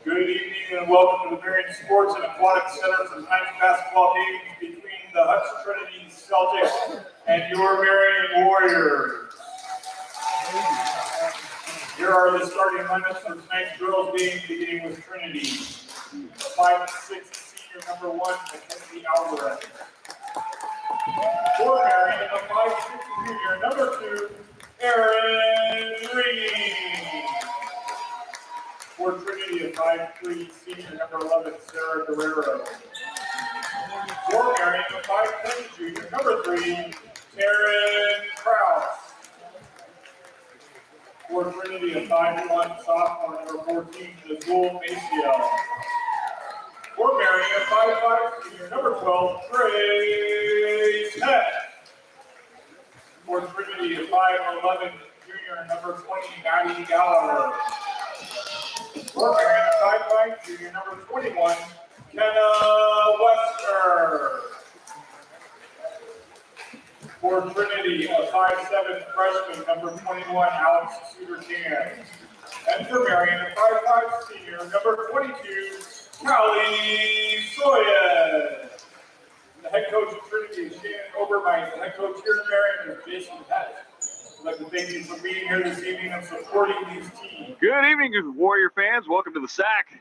Good evening and welcome to the Marion Sports and Aquatic Center for tonight's basketball games between the Hudson Trinity Celtics and your Marion Warriors. Here are the starting lineups for tonight's girls game, beginning with Trinity. 5'6" senior number 1, Mackenzie Alvarez. For Marion, a 5'6" junior number 2, Erin Green. For Trinity, a 5'3" senior number 11, Sarah Guerrero. For Marion, a 5'10" junior number 3, Taryn Krause. For Trinity, a 5'1" sophomore number 14, Nazul Maciel. For Marion, a 5'5" senior number 12, Grace Heck. For Trinity, a 5'11" junior number 20, Maddie Gallagher. For Marion, a 5'9" junior number 21, Kenna Wester. For Trinity, a 5'7" freshman number 21, Alex Suter-Tan. And for Marion, a 5'5" senior number 22, Callie Soya. The head coach of Trinity is Shannon Obermeyer. The head coach here at Marion is Jason Pettit. I'd like to thank you for being here this evening and supporting these teams. Good evening, Warrior fans. Welcome to the SAC.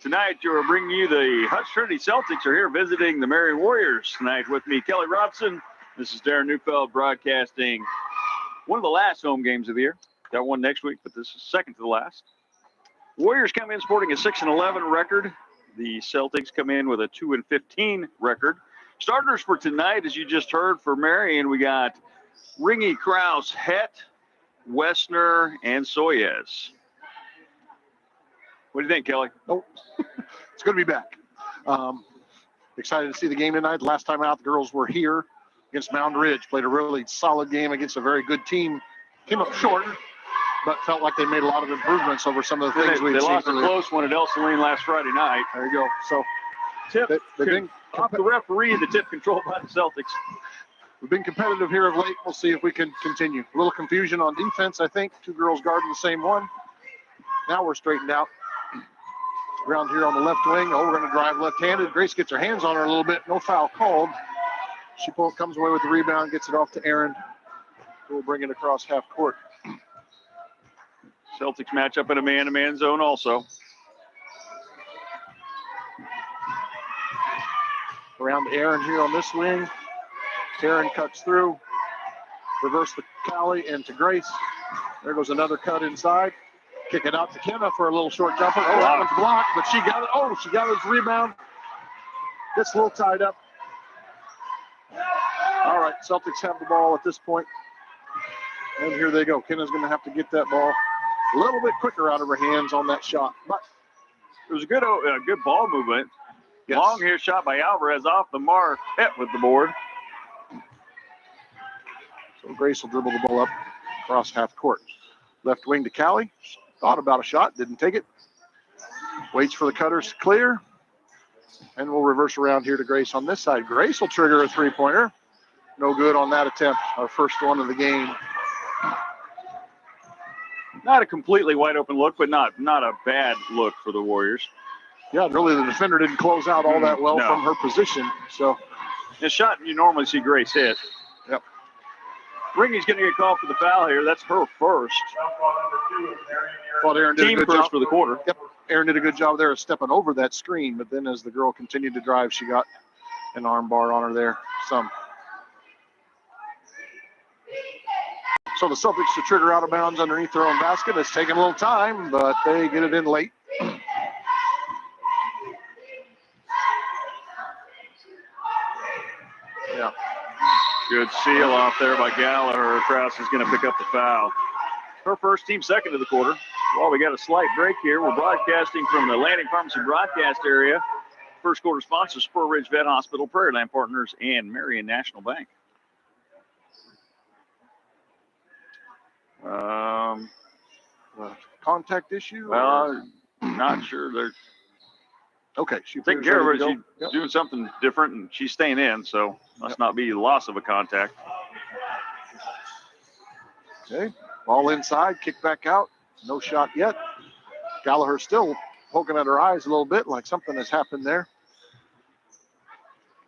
Tonight, we're bringing you the Hudson Trinity Celtics are here visiting the Marion Warriors tonight with me, Kelly Robson. This is Darren Neufeld broadcasting one of the last home games of the year. Got one next week, but this is second to the last. Warriors come in sporting a 6-11 record. The Celtics come in with a 2-15 record. Starters for tonight, as you just heard, for Marion, we got Ringy, Krause, Het, Wessner, and Soyez. What do you think, Kelly? Oh, it's good to be back. Excited to see the game tonight. Last time out, the girls were here against Mound Ridge. Played a really solid game against a very good team. Came up short, but felt like they made a lot of improvements over some of the things we've seen. They lost a close one at El Saline last Friday night. There you go. So, tip off the referee, the tip controlled by the Celtics. We've been competitive here of late. We'll see if we can continue. A little confusion on defense, I think. Two girls guarding the same one. Now we're straightened out. Ground here on the left wing. Oh, we're going to drive left-handed. Grace gets her hands on her a little bit. No foul called. She comes away with the rebound, gets it off to Aaron. We'll bring it across half court. Celtics match up in a man-to-man zone also. Around Aaron here on this wing. Taryn cuts through. Reverse the Callie and to Grace. There goes another cut inside. Kick it out to Kenna for a little short jumper. Oh, that one's blocked, but she got it. Oh, she got his rebound. Gets a little tied up. All right, Celtics have the ball at this point. And here they go. Kenna's going to have to get that ball a little bit quicker out of her hands on that shot. But it was a good ball movement. Yes. Long here shot by Alvarez off the mark. Hit with the board. So Grace will dribble the ball up across half court. Left wing to Callie. Thought about a shot, didn't take it. Waits for the cutters to clear. And we'll reverse around here to Grace on this side. Grace will trigger a three-pointer. No good on that attempt. Our first one of the game. Not a completely wide open look, but not a bad look for the Warriors. Yeah, really the defender didn't close out all that well from her position. So the shot you normally see Grace hit. Yep. Ringy's going to get called for the foul here. That's her first. Thought Aaron did Team a good first job for the quarter. Yep. Aaron did a good job there of stepping over that screen, but then as the girl continued to drive, she got an arm bar on her there. So the Celtics to trigger out of bounds underneath their own basket. It's taking a little time, but they get it in late. Yeah. Good seal off there by Gallagher. Krause is going to pick up the foul. Her first, team second of the quarter. Well, we got a slight break here. We're broadcasting from the Landing Pharmacy broadcast area. First quarter sponsors, Spur Ridge Vet Hospital, Prairie Land Partners, and Marion National Bank. Contact issue? Well, not sure. They're okay. She taking care of her. She's She's doing something different, and she's staying in, so must not be loss of a contact. Okay. Ball inside, kick back out. No shot yet. Gallagher still poking at her eyes a little bit, like something has happened there.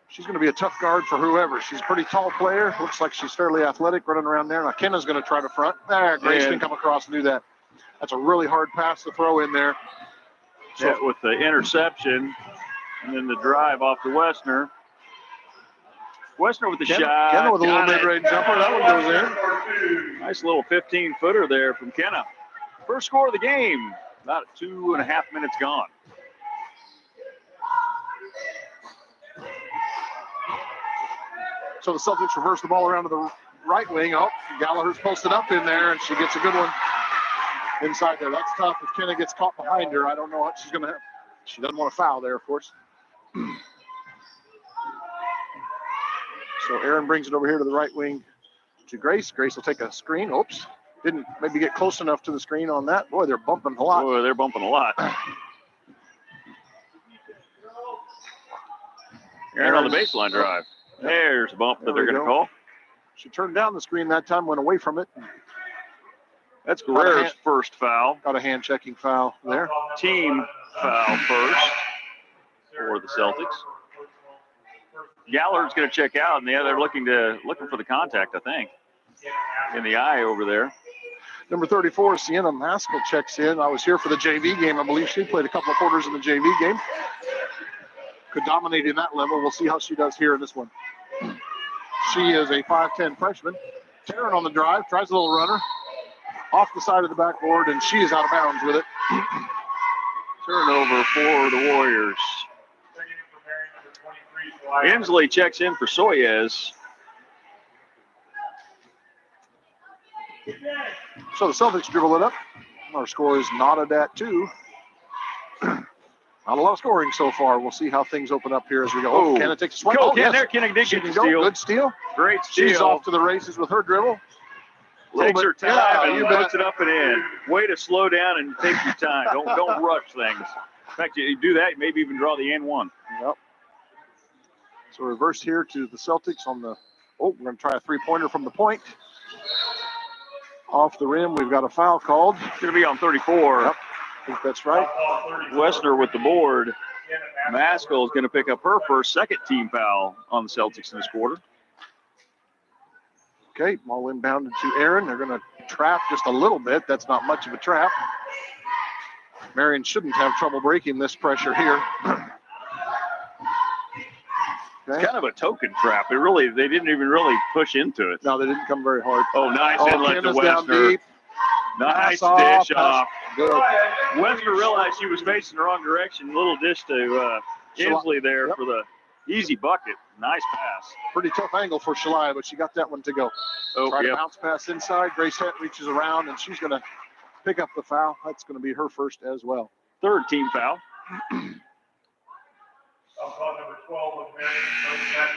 She's going to be a tough guard for whoever. She's a pretty tall player. Looks like she's fairly athletic running around there. Now Kenna's going to try to front. There, Grace can come across and do that. That's a really hard pass to throw in there. So yeah, with the interception and then the drive off to Westner. Westner with the shot. Kenna with a little mid-range jumper. That one goes in. Nice little 15-footer there from Kenna. First score of the game. About 2.5 minutes gone. So the Celtics reverse the ball around to the right wing. Oh, Gallagher's posted up in there, and she gets a good one inside there. That's tough. If Kenna gets caught behind her, I don't know what she's going to have. She doesn't want to foul there, of course. So Aaron brings it over here to the right wing to Grace. Grace will take a screen. Oops. Didn't maybe get close enough to the screen on that. Boy, they're bumping a lot. Boy, they're bumping a lot. Aaron on the baseline drive. There's a bump that they're going to call. She turned down the screen that time, went away from it. That's Guerrero's first foul. Got a hand-checking foul there. Team foul first for the Celtics. Gallagher's going to check out, and they're looking for the contact, I think, in the eye over there. Number 34, Sienna Maskell checks in. I was here for the JV game. I believe she played a couple of quarters in the JV game. Could dominate in that level. We'll see how she does here in this one. She is a 5'10 freshman. Taryn on the drive, tries a little runner. Off the side of the backboard, and she is out of bounds with it. Turnover for the Warriors. Inslee checks in for Soyez. So the Celtics dribble it up. Our score is knotted at 2. Not a lot of scoring so far. We'll see how things open up here as we go. Oh, Kenna takes a swipe. Oh, yes. There. Kenna did get the steal. Good steal. Great steal. She's off to the races with her dribble. Takes her time and puts it up and in. Way to slow down and take your time. Don't rush things. In fact, you do that, maybe even draw the N1. Yep. So reverse here to the Celtics on the. Oh, we're going to try a three-pointer from the point. Off the rim, we've got a foul called. It's going to be on 34. Yep. I think that's right. Westner with the board. Maskell is going to pick up her first second team foul on the Celtics in this quarter. Okay, ball inbounded to Aaron. They're going to trap just a little bit. That's not much of a trap. Marion shouldn't have trouble breaking this pressure here. It's kind of a token trap. They didn't even really push into it. No, they didn't come very hard. Oh, nice inlet to Westner. Nice dish off. Good. Westner realized she was facing the wrong direction. Little dish to Inslee there for the easy bucket. Nice pass. Pretty tough angle for Shalai, but she got that one to go. Try to bounce pass inside. Grace Hunt reaches around, and she's going to pick up the foul. That's going to be her first as well. Third team foul. Number 12 of Marion,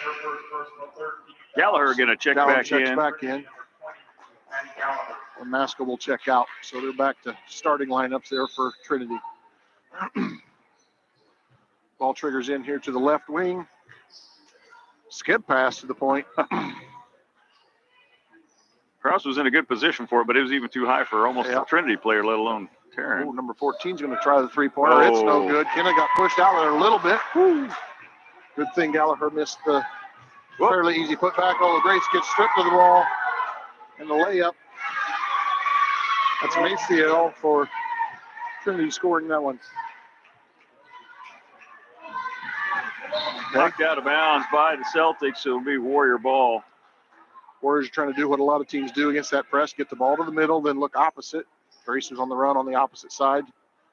her first personal third team. Gallagher going to check back in. And Maskell will check out. So they're back to starting lineups there for Trinity. Ball triggers in here to the left wing. Skip pass to the point. Krause was in a good position for it, but it was even too high for almost a Trinity player, let alone Taryn. Oh, number 14 is going to try the three-pointer. It's no good. Kenna got pushed out there a little bit. Woo. Good thing Gallagher missed the fairly easy putback. Oh, Grace gets stripped of the ball. And the layup. That's Maciel for Trinity scoring that one. Knocked out of bounds by the Celtics, so it'll be Warrior ball. Warriors are trying to do what a lot of teams do against that press, get the ball to the middle, then look opposite. Grace is on the run on the opposite side.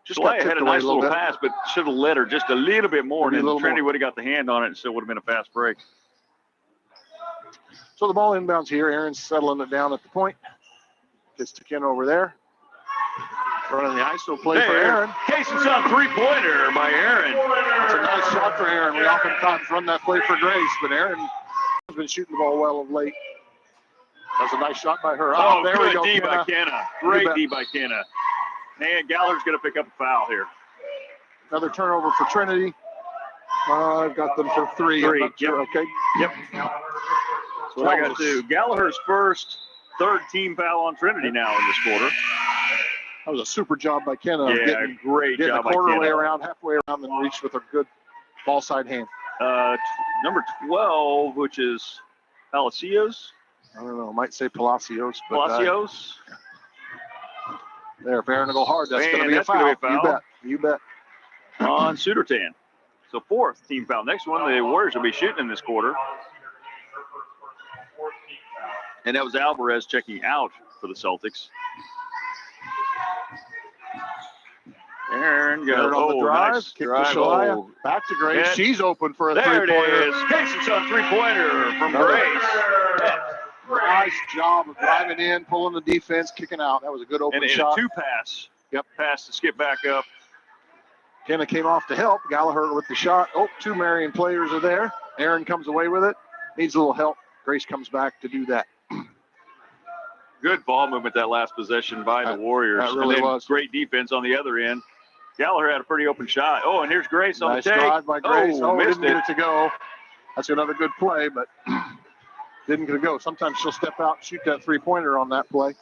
Just had a nice little pass, but should have let her just a little bit more, and then Trinity would have got the hand on it and still would have been a fast break. So the ball inbounds here. Aaron's settling it down at the point. Gets to Ken over there. Running the ISO play for There. Aaron. Casey shot three-pointer by Aaron. That's a nice shot for Aaron. We oftentimes run that play for Grace, but Aaron has been shooting the ball well of late. That's a nice shot by her. Oh, there good we go, D by Kenna. Kenna. Great D by Kenna. And Gallagher's going to pick up a foul here. Another turnover for Trinity. I've got them for three. I'm not sure. Okay. Yep. That's what I got to. Gallagher's first, third team foul on Trinity now in this quarter. That was a super job by Kenna. Yeah, great getting job a quarter by way Kenna. around, halfway around, then reached with a good ball side hand. Number 12, which is Palacios. I don't know. Might say Palacios. But, Palacios. There, if Aaron will go hard, that's going to be a gonna foul. be a foul. You bet. On Sudertan. So fourth team foul. Next one, the Warriors will be shooting in this quarter. And that was Alvarez checking out for the Celtics. Aaron goes on the drive. nice Kick drive. to Shalaya. Back to Grace. Yeah. She's open for a There three-pointer. it is. Casey shot three-pointer from Grace. Nice job of driving in, pulling the defense, kicking out. That was a good open And shot. a two-pass. Yep. Pass to skip back up. Kenna came off to help. Gallagher with the shot. Oh, two Marion players are there. Aaron comes away with it. Needs a little help. Grace comes back to do that. Good ball movement that last possession by the Warriors. That really and then was. Great defense on the other end. Gallagher had a pretty open shot. Oh, and here's Grace on Nice the take. drive by Grace. Missed Didn't get it to go. That's another good play, but didn't get it to go. Sometimes she'll step out and shoot that three-pointer on that play.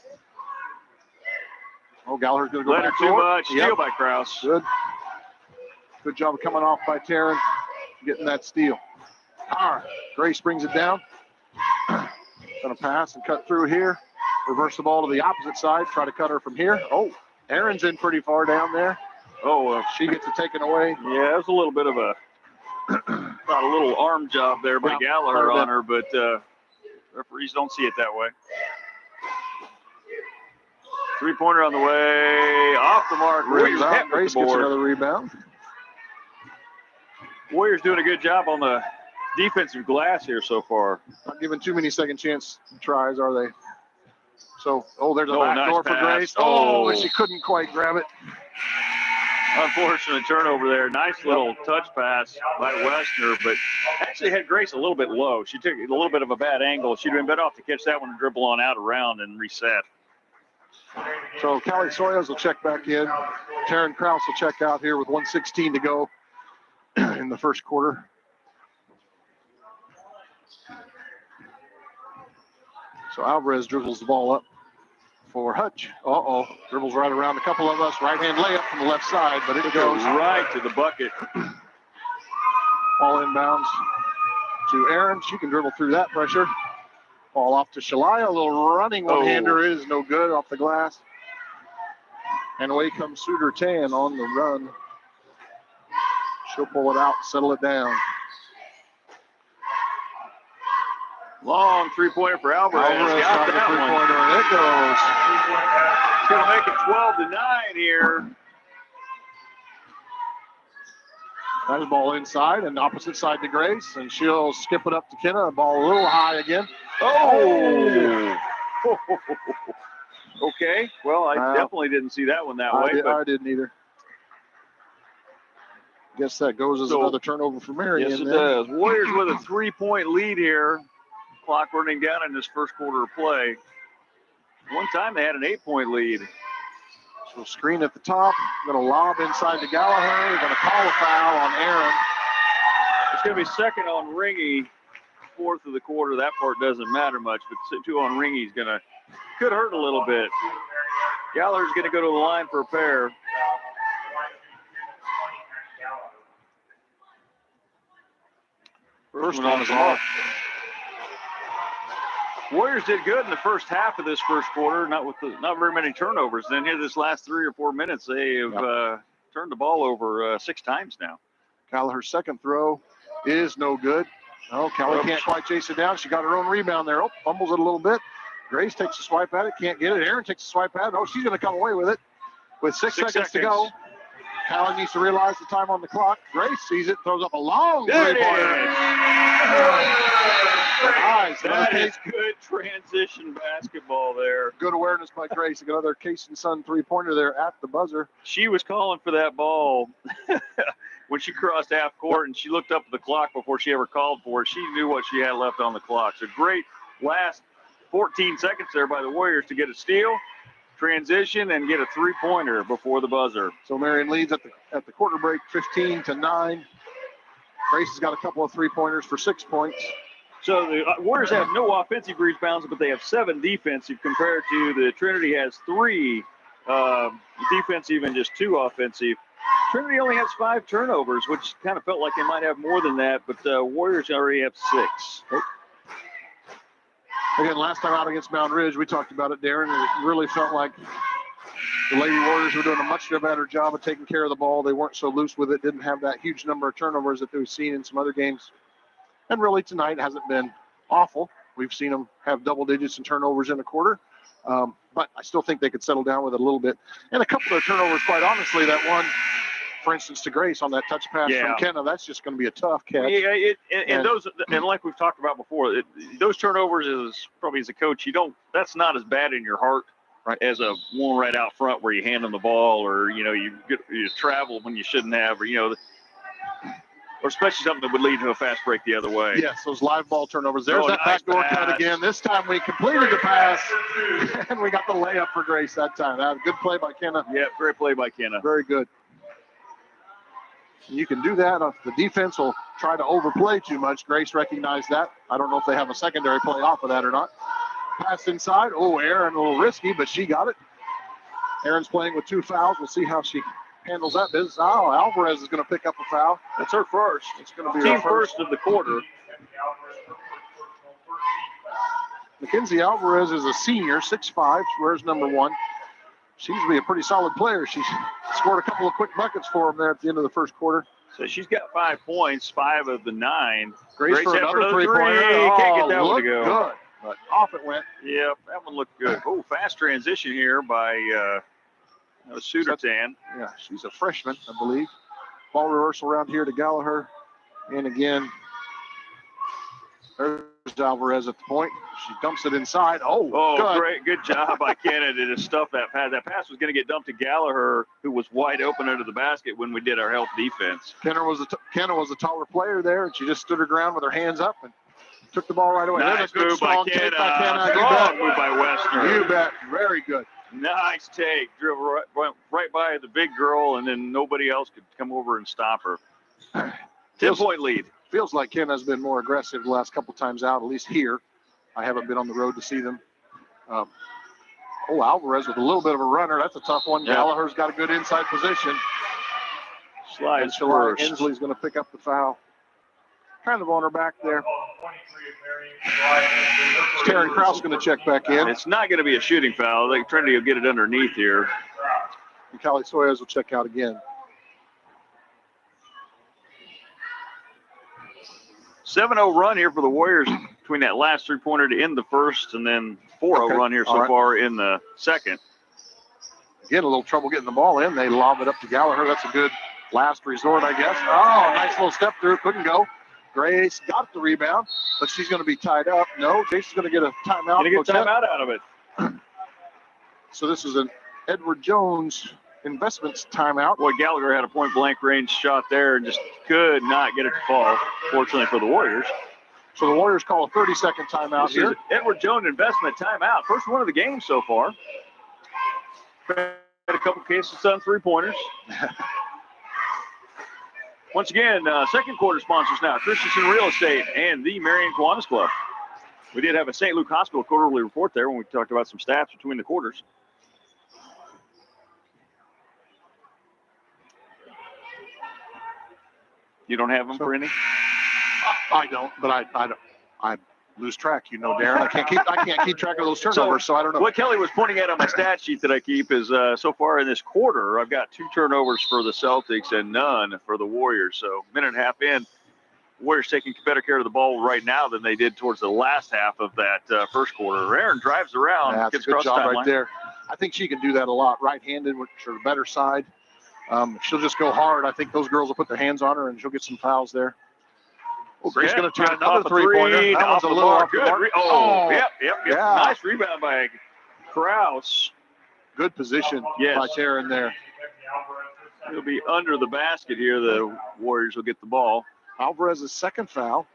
Oh, Gallagher's going to go Let her back too court. much. Steal by Krause. Good. Good job of coming off by Taryn, getting that steal. All right. Grace brings it down. Going to pass and cut through here. Reverse the ball to the opposite side. Try to cut her from here. Oh, Aaron's in pretty far down there. Oh, She gets it taken away. yeah, it was a little bit of a not a little arm job there by Gallagher on her, but referees don't see it that way. Three-pointer on the way, off the mark. Warriors hit with Grace the gets board. another rebound. Warriors doing a good job on the defensive glass here so far. Not giving too many second chance tries, are they? So, there's a Oh, back nice door for pass. Grace. Oh. She couldn't quite grab it. Unfortunate turnover there. Nice little touch pass by Westner, but actually had Grace a little bit low. She took a little bit of a bad angle. She'd been better off to catch that one and dribble on out around and reset. So Callie Soyos will check back in. Taryn Krause will check out here with 1:16 to go in the first quarter. So Alvarez dribbles the ball up for Hutch. Dribbles right around a couple of us. Right-hand layup from the left side, but it goes right to the bucket. Ball inbounds to Aaron. She can dribble through that pressure. Ball off to Shalaya. A little running one-hander is no good off the glass. And away comes Suder Tan on the run. She'll pull it out, settle it down. Long three-pointer for Alvarez. Alvarez Got got the that three-pointer, and it goes. It's going to make it 12-9 here. Nice ball inside and opposite side to Grace, and she'll skip it up to Kenna. Ball a little high again. Oh! Okay. Well, I definitely didn't see that one that way. I didn't either. Guess that goes as another turnover for Marion. Yes, it does. Warriors with a three-point lead here. Clock running down in this first quarter of play. One time they had an 8-point lead. So screen at the top. Going to lob inside to Gallagher. Going to call a foul on Aaron. It's going to be second on Ringy. Fourth of the quarter. That part doesn't matter much, but two on Ringy's could hurt a little bit. Gallagher's going to go to the line for a pair. First one on his mark. Warriors did good in the first half of this first quarter, not very many turnovers. Then here this last 3 or 4 minutes, they have turned the ball over 6 times now. Gallagher's second throw is no good. Oh, Kelly can't quite chase it down. She got her own rebound there. Oh, fumbles it a little bit. Grace takes a swipe at it, can't get it. Aaron takes a swipe at it. Oh, she's going to come away with it. With 6 seconds to go. Callie needs to realize the time on the clock. Grace sees it, throws up a long three-pointer. Nice. That is good transition basketball there. Good awareness by Grace. Another Case and Son three-pointer there at the buzzer. She was calling for that ball when she crossed half court, and she looked up at the clock before she ever called for it. She knew what she had left on the clock. So great last 14 seconds there by the Warriors to get a steal, transition, and get a three-pointer before the buzzer. So Marion leads at the quarter break 15-9. Grace has got a couple of three-pointers for 6 points. So the Warriors have no offensive rebounds, but they have 7 defensive compared to the Trinity has 3 defensive and just 2 offensive. Trinity only has 5 turnovers, which kind of felt like they might have more than that, but Warriors already have 6. Again, last time out against Mound Ridge, we talked about it, Darren, and it really felt like the Lady Warriors were doing a much better job of taking care of the ball. They weren't so loose with it, didn't have that huge number of turnovers that we've seen in some other games. And really tonight hasn't been awful. We've seen them have double digits in turnovers in a quarter. But I still think they could settle down with it a little bit. And a couple of turnovers, quite honestly, that one, for instance, to Grace on that touch pass from Kenna, that's just going to be a tough catch. Yeah, and like we've talked about before, those turnovers is probably as a coach, that's not as bad in your heart as a one right out front where you hand them the ball or, you travel when you shouldn't have, or especially something that would lead to a fast break the other way. Yes, those live ball turnovers. There's that nice backdoor cut again. This time we completed the pass, and we got the layup for Grace that time. That was a good play by Kenna. Yeah, great play by Kenna. Very good. And you can do that. The defense will try to overplay too much. Grace recognized that. I don't know if they have a secondary play off of that or not. Pass inside. Oh, Aaron, a little risky, but she got it. Aaron's playing with 2 fouls. We'll see how she handles that business. Oh, Alvarez is going to pick up a foul. That's her first. It's going to be team her first of the quarter. Mackenzie Alvarez is a senior, 6'5", she wears number 1. Seems to be a pretty solid player. She scored a couple of quick buckets for him there at the end of the first quarter. So she's got 5 points, 5 of the 9. Grace for another three-pointer. Can't get that one to go. Good, but off it went. Yep, that one looked good. Oh, fast transition here by Sudertan. Yeah, she's a freshman, I believe. Ball reversal around here to Gallagher. And again, there's Alvarez at the point. She dumps it inside. Oh, great. Good job by Kenna to stuff that pass. That pass was going to get dumped to Gallagher, who was wide open under the basket when we did our help defense. Kenna was a taller player there, and she just stood her ground with her hands up and took the ball right away. Nice good move by Kenna. Strong move by Western. You bet. Very good. Nice take. Dribble right by the big girl, and then nobody else could come over and stop her. 10-point lead. Feels like Kenna's been more aggressive the last couple times out, at least here. I haven't been on the road to see them. Alvarez with a little bit of a runner. That's a tough one. Yep. Gallagher's got a good inside position. Slides first. Inslee's going to pick up the foul. Kind of on her back there. Terry Krause going to check back in. It's not going to be a shooting foul. I think Trinity will get it underneath here. And Callie Soyes will check out again. 7-0 run here for the Warriors between that last three-pointer to end the first, and then 4-0 run here so far in the second. Again, a little trouble getting the ball in. They lob it up to Gallagher. That's a good last resort, I guess. Oh, nice little step through. Couldn't go. Grace got the rebound, but she's going to be tied up. No, Jason's going to get a timeout. Going to get a timeout out of it. So this is an Edward Jones Investments timeout. Boy, Gallagher had a point-blank range shot there and just could not get it to fall, fortunately for the Warriors. So the Warriors call a 30-second timeout here. Edward Jones Investment timeout. First one of the game so far. Had a couple cases on three-pointers. Once again, second quarter sponsors now, Christensen Real Estate and the Marion Kiwanis Club. We did have a St. Luke Hospital quarterly report there when we talked about some stats between the quarters. You don't have them for any? I don't, but I lose track. You know, Darren. I can't keep track of those turnovers, so I don't know. What Kelly was pointing at on my stat sheet that I keep is so far in this quarter, I've got 2 turnovers for the Celtics and none for the Warriors. So minute and a half in, Warriors taking better care of the ball right now than they did towards the last half of that first quarter. Aaron drives around, gets good across job the right there. I think she can do that a lot, right-handed, which are the better side. She'll just go hard. I think those girls will put their hands on her, and she'll get some fouls there. Oh, Grace going to try Gonna another pop a three-pointer. That off one's a the little mark. off the Good. mark. Yep. Yeah. Nice rebound by Kraus. Good position Yes. by Taryn there. It'll be under the basket here. The Warriors will get the ball. Alvarez's second foul.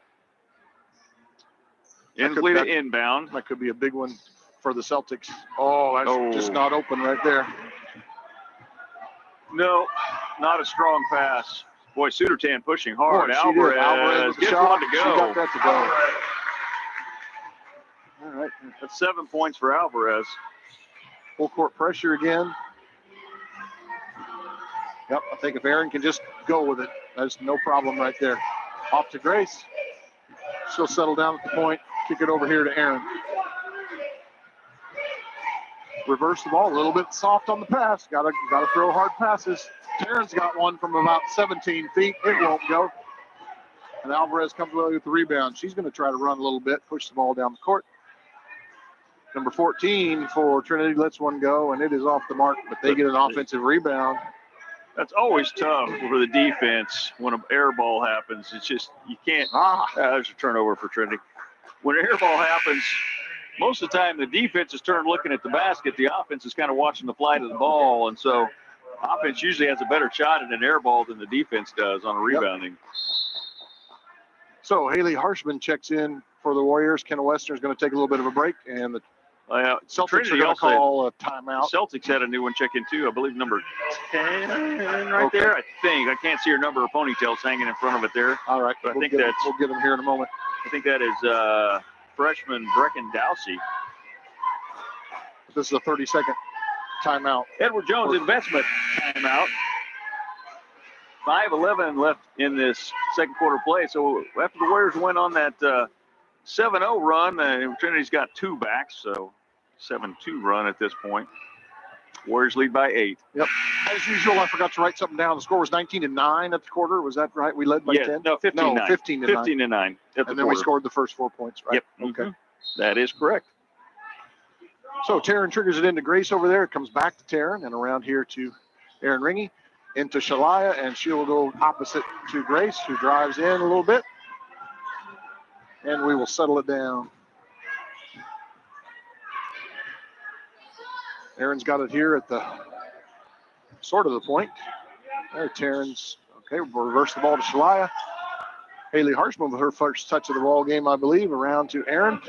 Inslee to inbound. That could be a big one for the Celtics. Oh, that's just not open right there. No, not a strong pass. Boy, Sudertan pushing hard. Boy, she did. Alvarez with the gets shot. one to go. She got that to go. All right. That's 7 points for Alvarez. Full court pressure again. Yep, I think if Aaron can just go with it, there's no problem right there. Off to Grace. She'll settle down at the point. Kick it over here to Aaron. Reverse the ball a little bit soft on the pass. Gotta throw hard passes. Taryn's got one from about 17 feet. It won't go. And Alvarez comes away with the rebound. She's going to try to run a little bit, push the ball down the court. Number 14 for Trinity lets one go, and it is off the mark, but they get an offensive rebound. That's always tough for the defense when an air ball happens. It's just, you can't. There's a turnover for Trinity. When an air ball happens, most of the time the defense is turned looking at the basket. The offense is kind of watching the flight of the ball, and so offense usually has a better shot at an air ball than the defense does on a rebounding. So Haley Harshman checks in for the Warriors. Kenna Western is going to take a little bit of a break, and the Celtics Trinity are going to call a timeout. Celtics had a new one check in too. I believe number 10 right there. I think. I can't see her number or ponytails hanging in front of it there. All right. But we'll get them here in a moment. I think that is freshman Brecken Dowsey. This is a 30-second timeout. Edward Jones investment timeout. 5:11 left in this second quarter play. So after the Warriors went on that 7-0 run, Trinity's got 2 back, so 7-2 run at this point. Warriors lead by 8. Yep. As usual, I forgot to write something down. The score was 19-9 at the quarter. Was that right? We led by 10? No, 15-9. No, 15-9. 15-9. And then we scored the first 4 points, right? Yep. Okay. That is correct. So Taryn triggers it into Grace over there. It comes back to Taryn and around here to Aaron Ringy, into Shalaya, and she will go opposite to Grace, who drives in a little bit. And we will settle it down. Aaron's got it here at the sort of the point. There, Taryn's okay. We'll reverse the ball to Shalaya. Haley Harshman with her first touch of the ball game, I believe, around to Aaron.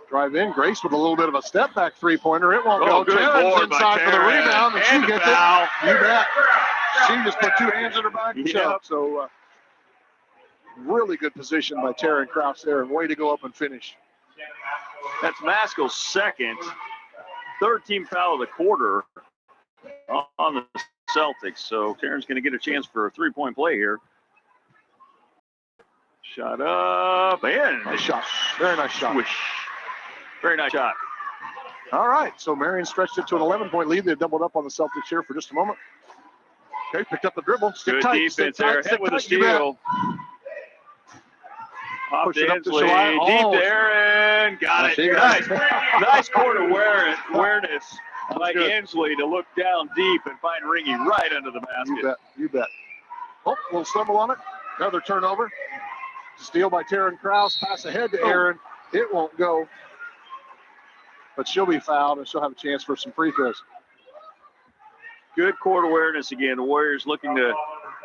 Drive in. Grace with a little bit of a step back three-pointer. It won't go. Taryn's inside for the rebound, and she gets it. You bet. She just put 2 hands in her back and shoved. So really good position by Taryn Kraus there, and way to go up and finish. That's Maskell's second. 3rd team foul of the quarter on the Celtics. So Taryn's going to get a chance for a 3-point play here. Shot up and nice shot. Very nice shot. Swish. Very nice shot. All right, so Marion stretched it to an 11-point lead. They've doubled up on the Celtics here for just a moment. Okay, picked up the dribble. Good defense there. Hit with a steal. Off to Inslee. Deep there and got it. Nice court awareness by Inslee to look down deep and find Ringy right under the basket. You bet. Oh, a little stumble on it. Another turnover. Steal by Taryn Kraus. Pass ahead to Aaron. It won't go. But she'll be fouled, and she'll have a chance for some free throws. Good court awareness again. The Warriors looking to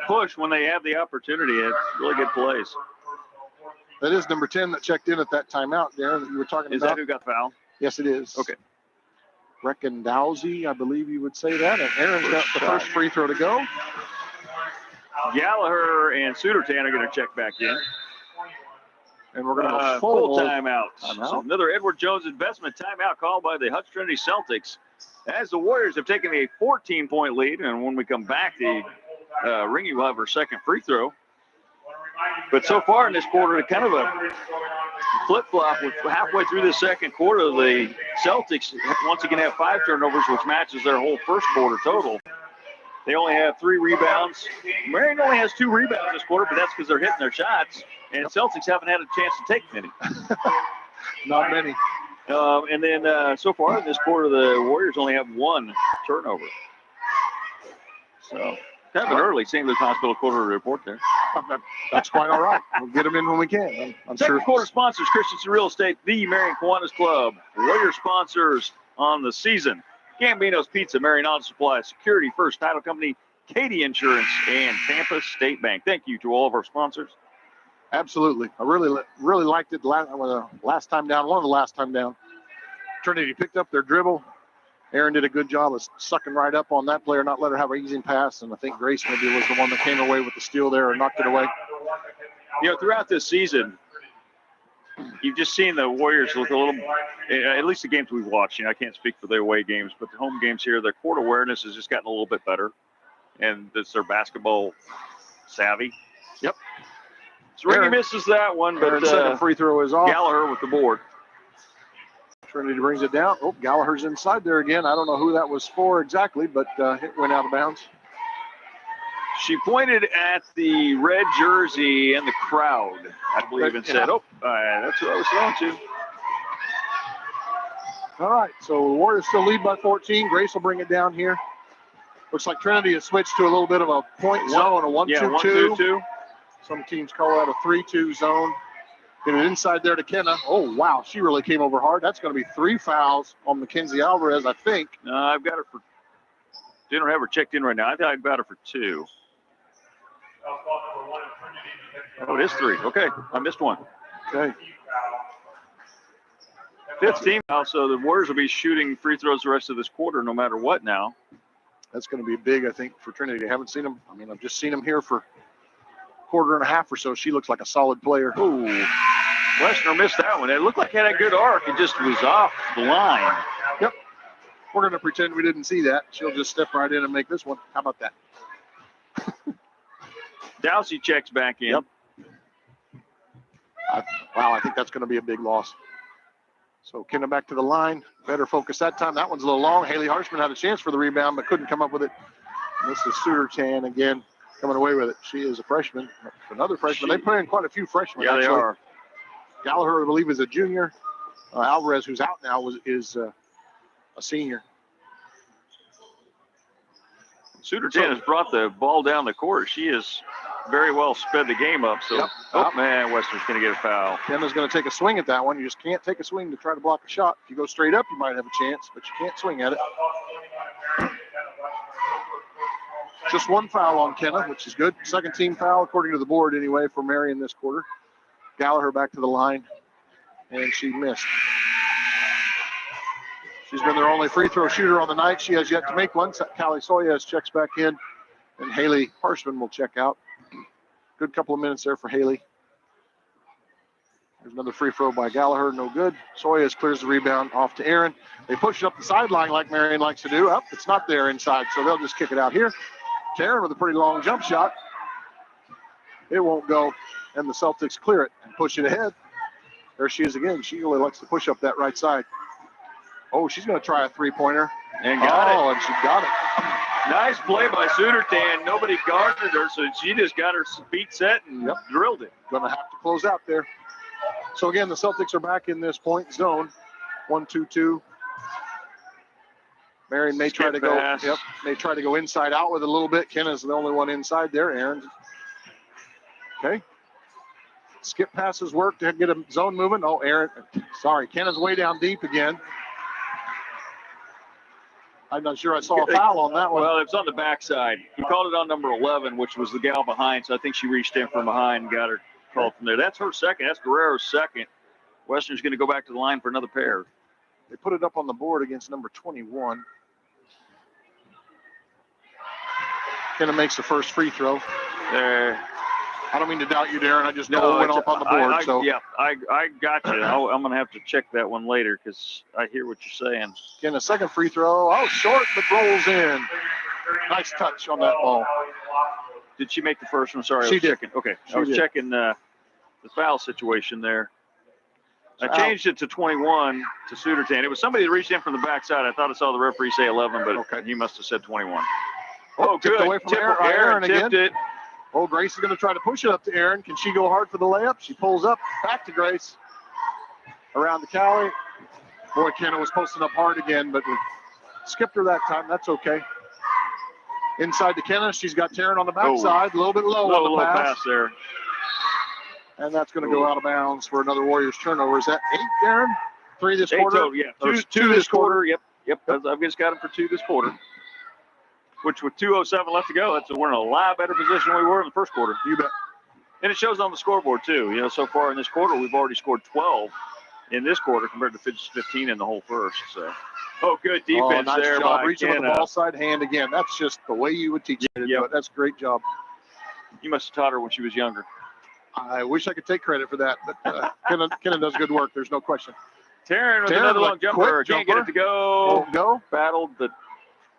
push when they have the opportunity. It's really good plays. That is number 10 that checked in at that timeout, Darren, that you were talking about. Is that who got fouled? Yes, it is. Okay. Brecken Dowsey, I believe you would say that. And Aaron's got the first free throw to go. Gallagher and Sudertan are going to check back in. And we're going to go full timeout. So another Edward Jones investment timeout called by the Hutch Trinity Celtics. As the Warriors have taken a 14-point lead, and when we come back, the Ringy will have her second free throw. But so far in this quarter, kind of a flip-flop. With halfway through the second quarter, the Celtics once again have 5 turnovers, which matches their whole first quarter total. They only have 3 rebounds. Marion only has 2 rebounds this quarter, but that's because they're hitting their shots. And Celtics haven't had a chance to take many. Not many. And then so far in this quarter, the Warriors only have 1 turnover. So kind of an early St. Louis Hospital quarter report there. That's quite all right. We'll get them in when we can. I'm Second sure. quarter sponsors, Christensen Real Estate, the Marion Kiwanis Club. Warrior sponsors on the season, Gambino's Pizza, Marion Auto Supply, Security First Title Company, Katie Insurance, and Tampa State Bank. Thank you to all of our sponsors. Absolutely. I really liked it last time down, one of the last time down. Trinity picked up their dribble. Aaron did a good job of sucking right up on that player, not let her have an easy pass, and I think Grace maybe was the one that came away with the steal there and knocked it away. You know, throughout this season, you've just seen the Warriors look a little, at least the games we've watched. You know, I can't speak for the away games, but the home games here, their court awareness has just gotten a little bit better, and it's their basketball savvy. Yep. So Ricky misses that one, but second free throw is off. Gallagher with the board. Trinity brings it down. Oh, Gallagher's inside there again. I don't know who that was for exactly, but it went out of bounds. She pointed at the red jersey and the crowd, I believe, and said, "Oh, that's who I was throwing to." All right, so the Warriors still lead by 14. Grace will bring it down here. Looks like Trinity has switched to a little bit of a point zone, a 1-2-2. Some teams call that a 3-2 zone. Get it inside there to Kenna. Oh, wow, she really came over hard. That's going to be 3 fouls on Mackenzie Alvarez, I think. I've got her for, didn't have her checked in right now. I think I've got her for 2. Oh, it is 3. Okay, I missed one. Okay. 5th team foul, so the Warriors will be shooting free throws the rest of this quarter no matter what now. That's going to be big, I think, for Trinity. I haven't seen them. I mean, I've just seen them here for a quarter and a half or so. She looks like a solid player. Ooh, Westner missed that one. It looked like it had a good arc. It just was off the line. Yep. We're going to pretend we didn't see that. She'll just step right in and make this one. How about that? Dowsey checks back in. Yep. Wow, I think that's going to be a big loss. So Kenna back to the line. Better focus that time. That one's a little long. Haley Harshman had a chance for the rebound, but couldn't come up with it. And this is Sudertan again coming away with it. She is a freshman. Another freshman. They play in quite a few freshmen. Yeah, actually. they are. Gallagher, I believe, is a junior. Alvarez, who's out now, is a senior. Sudertan has brought the ball down the court. She has very well sped the game up. So, man, Western's going to get a foul. Kenna's going to take a swing at that one. You just can't take a swing to try to block a shot. If you go straight up, you might have a chance, but you can't swing at it. Just 1 foul on Kenna, which is good. Second team foul, according to the board anyway, for Marion this quarter. Gallagher back to the line, and she missed. She's been their only free throw shooter on the night. She has yet to make one. Callie Soyas checks back in, and Haley Harshman will check out. Good couple of minutes there for Haley. There's another free throw by Gallagher, no good. Soyas clears the rebound off to Aaron. They push it up the sideline like Marion likes to do. It's not there inside, so they'll just kick it out here. To Aaron with a pretty long jump shot. It won't go, and the Celtics clear it and push it ahead. There she is again. She really likes to push up that right side. Oh, she's going to try a three-pointer. And got it. And she got it. Nice play by Sudertan. Nobody guarded her, so she just got her feet set and drilled it. Going to have to close out there. So, again, the Celtics are back in this point zone. 1-2-2. Marion may try to go. May try to go inside out with it a little bit. Kenna's the only one inside there. Aaron. Okay. Skip passes work to get a zone movement. Oh, Aaron. Sorry, Kenna's way down deep again. I'm not sure I saw a foul on that one. Well, it was on the backside. He called it on number 11, which was the gal behind, so I think she reached in from behind and got her called from there. That's her second. That's Guerrero's second. Western's going to go back to the line for another pair. They put it up on the board against number 21. Kenna makes the first free throw. I don't mean to doubt you, Darren. I just know it went up on the board. I got you. I'm going to have to check that one later because I hear what you're saying. Again, a second free throw. Oh, short, but rolls in. Nice touch on that ball. Did she make the first one? Sorry, she did. Checking. Okay, I was checking the foul situation there. I changed it to 21 to Sudertan. It was somebody that reached in from the backside. I thought I saw the referee say 11, but he must have said 21. Oh, good. Away from Aaron tipped again. It. Oh, Grace is going to try to push it up to Aaron. Can she go hard for the layup? She pulls up, back to Grace. Around the Callie. Boy, Kenna was posting up hard again, but we skipped her that time. That's okay. Inside to Kenna. She's got Taryn on the backside. A little bit low on the low pass there. And that's going to go out of bounds for another Warriors turnover. Is that 8, Darren? 3 this 8 quarter? total, yeah. Or Two this quarter. Yep. I've just got them for 2 this quarter. Which with 2:07 left to go, we're in a lot better position than we were in the first quarter. You bet. And it shows on the scoreboard too. You know, so far in this quarter, we've already scored 12 in this quarter compared to 15 in the whole first. So, good defense nice there job by reaching with the Kenna. ball side hand again. That's just the way you would teach it. Yep. That's a great job. You must have taught her when she was younger. I wish I could take credit for that, but Kenna does good work. There's no question. Taryn with another long jumper. Can't get it to go. Won't go. Battled, but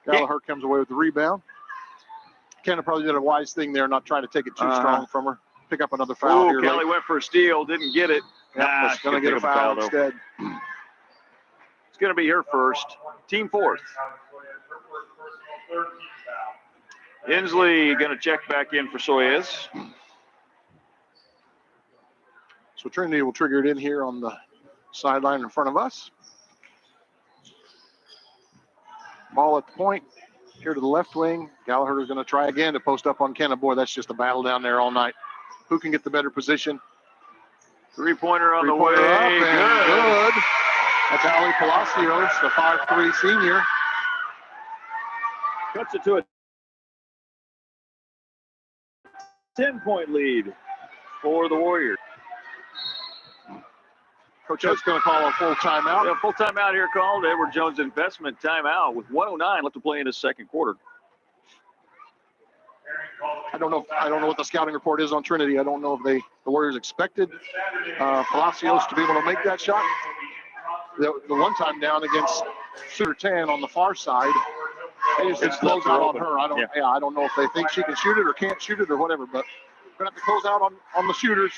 Gallagher comes away with the rebound. Kenna probably did a wise thing there, not trying to take it too strong from her. Pick up another foul here. Kelly went for a steal, didn't get it. She's going to get a foul instead. It's going to be her first. Team fourth. Inslee going to check back in for Soyez. So Trinity will trigger it in here on the sideline in front of us. Ball at the point. Here to the left wing. Gallagher is going to try again to post up on Kenna. Boy, that's just a battle down there all night. Who can get the better position? Three-pointer on the way. Up and good. That's Ali Palacios, the 5'3" senior. Cuts it to a 10-point lead for the Warriors. Coach Ed's going to call a full timeout. Yeah, full timeout here called. Edward Jones investment timeout with 1:09 left to play in his second quarter. I don't know what the scouting report is on Trinity. I don't know if the Warriors expected Palacios to be able to make that shot. The one time down against shooter 10 on the far side, they just close out on her. I don't know if they think she can shoot it or can't shoot it or whatever, but we're going to have to close out on the shooters.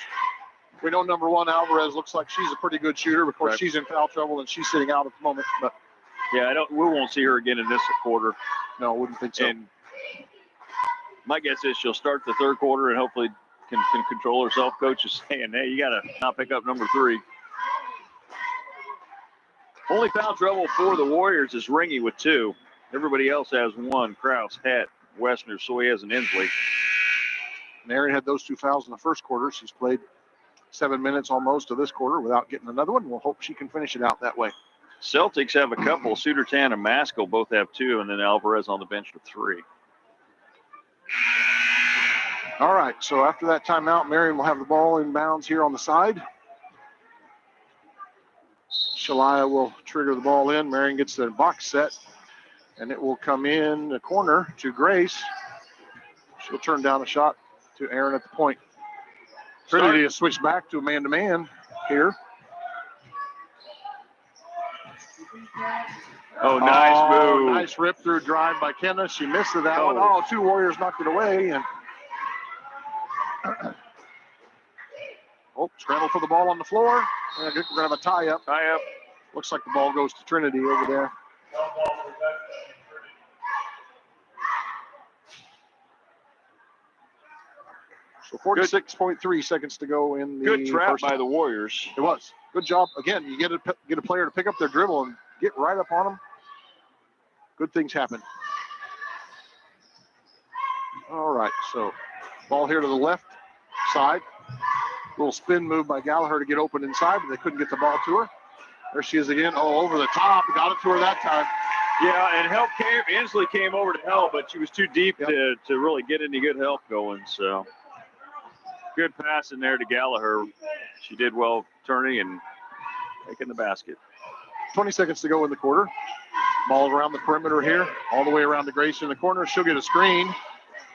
We know number 1, Alvarez, looks like she's a pretty good shooter. Of course, she's in foul trouble and she's sitting out at the moment. But yeah, we won't see her again in this quarter. No, I wouldn't think so. And my guess is she'll start the third quarter and hopefully can control herself. Coach is saying, hey, you got to not pick up number 3. Only foul trouble for the Warriors is Ringy with 2. Everybody else has 1. Krause, Het, Westner, Soyez, and Inslee. Mary had those 2 fouls in the first quarter. She's played 7 minutes almost of this quarter without getting another one. We'll hope she can finish it out that way. Celtics have a couple. Sudertan and Maskell both have 2, and then Alvarez on the bench with 3. All right, so after that timeout, Marion will have the ball in bounds here on the side. Shalaya will trigger the ball in. Marion gets their box set, and it will come in the corner to Grace. She'll turn down a shot to Aaron at the point. Trinity has switched back to a man-to-man here. Oh, nice move. Nice rip through drive by Kenna. She missed that one. Oh, 2 Warriors knocked it away. And scramble for the ball on the floor. And we're going to have a tie-up. Looks like the ball goes to Trinity over there. So 46.3 seconds to go in the good trap first by half. the Warriors. It was. Good job. Again, you get a player to pick up their dribble and get right up on them. Good things happen. All right, so ball here to the left side. Little spin move by Gallagher to get open inside, but they couldn't get the ball to her. There she is again. Oh, over the top. Got it to her that time. Yeah, and help came. Inslee came over to help, but she was too deep to really get any good help going. So good pass in there to Gallagher. She did well turning and taking the basket. 20 seconds to go in the quarter. Ball around the perimeter here, all the way around to Grace in the corner. She'll get a screen.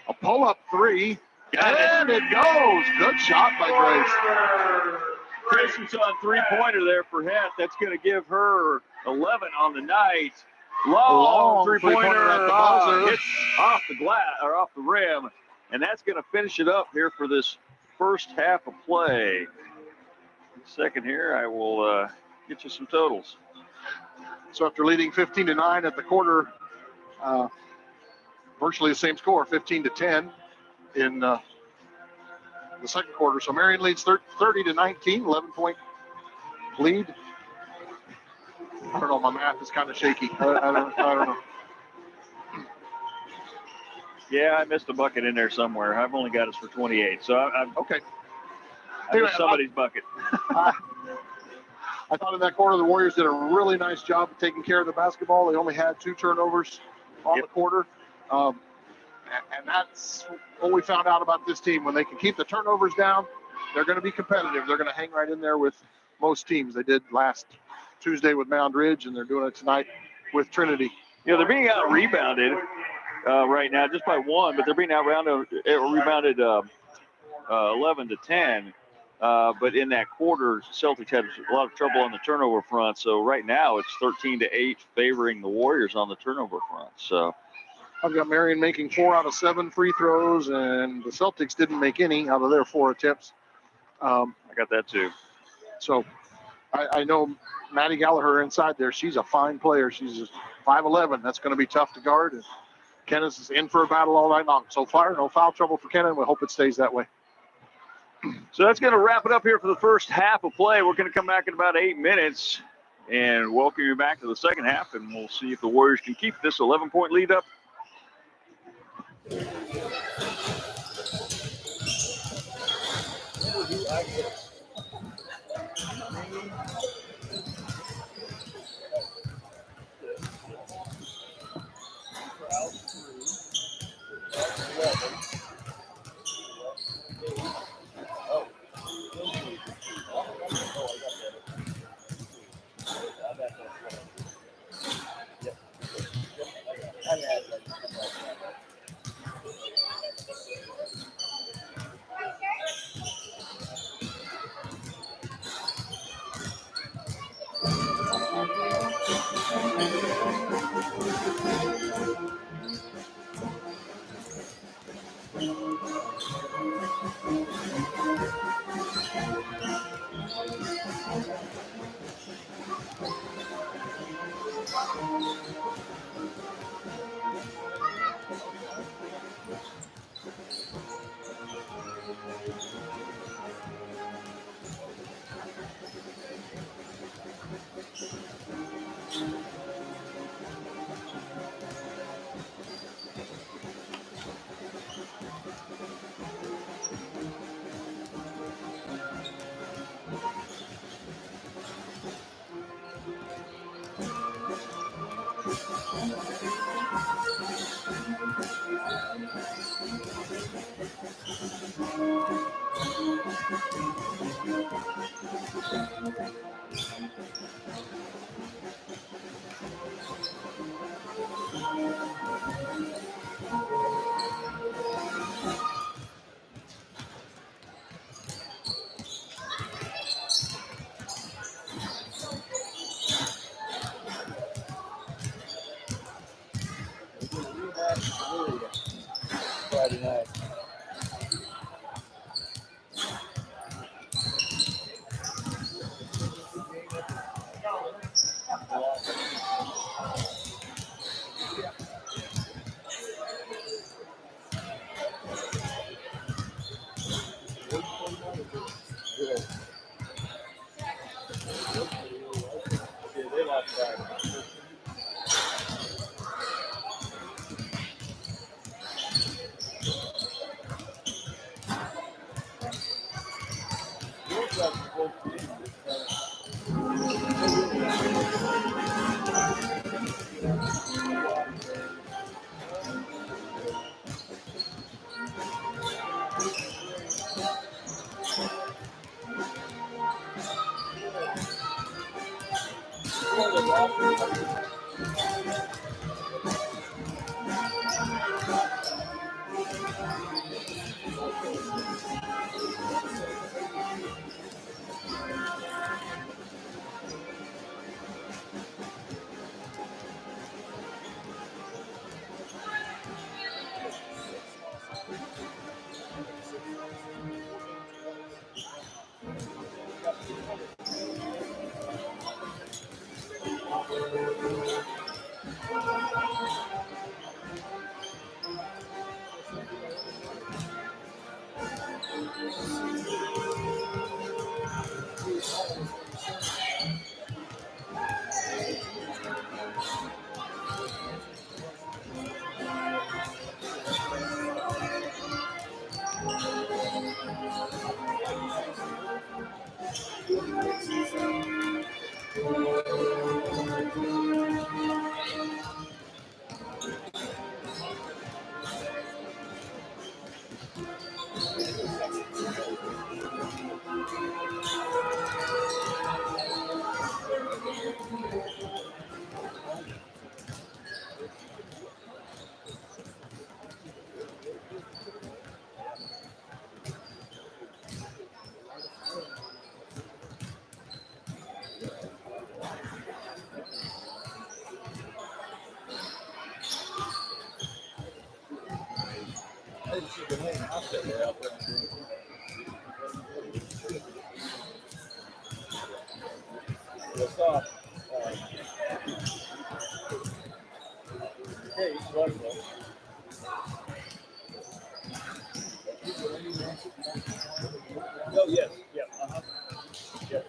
A pull-up 3. And it goes. Good shot by Grace. Christensen on 3-pointer there for Het. That's going to give her 11 on the night. Long three-pointer at the buzzer. Hits off the glass or off the rim, and that's going to finish it up here for this first half of play. Second here, I will get you some totals. So after leading 15-9 at the quarter, virtually the same score, 15-10 in the second quarter. So Marion leads 30-19, 11-point lead. I don't know, my math is kind of shaky. I don't know. Yeah, I missed a bucket in there somewhere. I've only got us for 28, so I'm Okay. I missed somebody's bucket. I thought in that quarter the Warriors did a really nice job of taking care of the basketball. They only had 2 turnovers on the quarter. And that's what we found out about this team. When they can keep the turnovers down, they're going to be competitive. They're going to hang right in there with most teams. They did last Tuesday with Mound Ridge, and they're doing it tonight with Trinity. You know, they're being out-rebounded right now just by 1, but they're being rebounded 11 to 10. But in that quarter, Celtics had a lot of trouble on the turnover front. So right now it's 13 to 8 favoring the Warriors on the turnover front. So I've got Marion making 4 out of 7 free throws, and the Celtics didn't make any out of their 4 attempts. I got that too. So I know Maddie Gallagher inside there. She's a fine player. She's 5'11". That's going to be tough to guard. And Kenneth is in for a battle all night long. So far, no foul trouble for Kenneth. We hope it stays that way. So that's going to wrap it up here for the first half of play. We're going to come back in about 8 minutes and welcome you back to the second half, and we'll see if the Warriors can keep this 11-point lead up. Friday night. They lost Friday. Oh, yes. Yeah. Uh-huh. Yeah.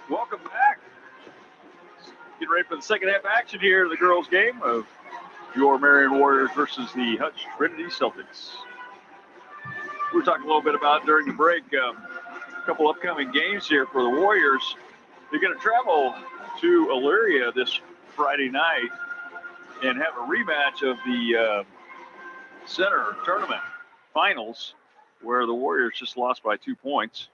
Welcome back. Getting ready for the second half action here of the girls' game of your Marion Warriors versus the Hutch Trinity Celtics. We were talking a little bit about during the break, a couple upcoming games here for the Warriors. They're going to travel to Elyria this Friday night and have a rematch of the center tournament finals, where the Warriors just lost by 2 points.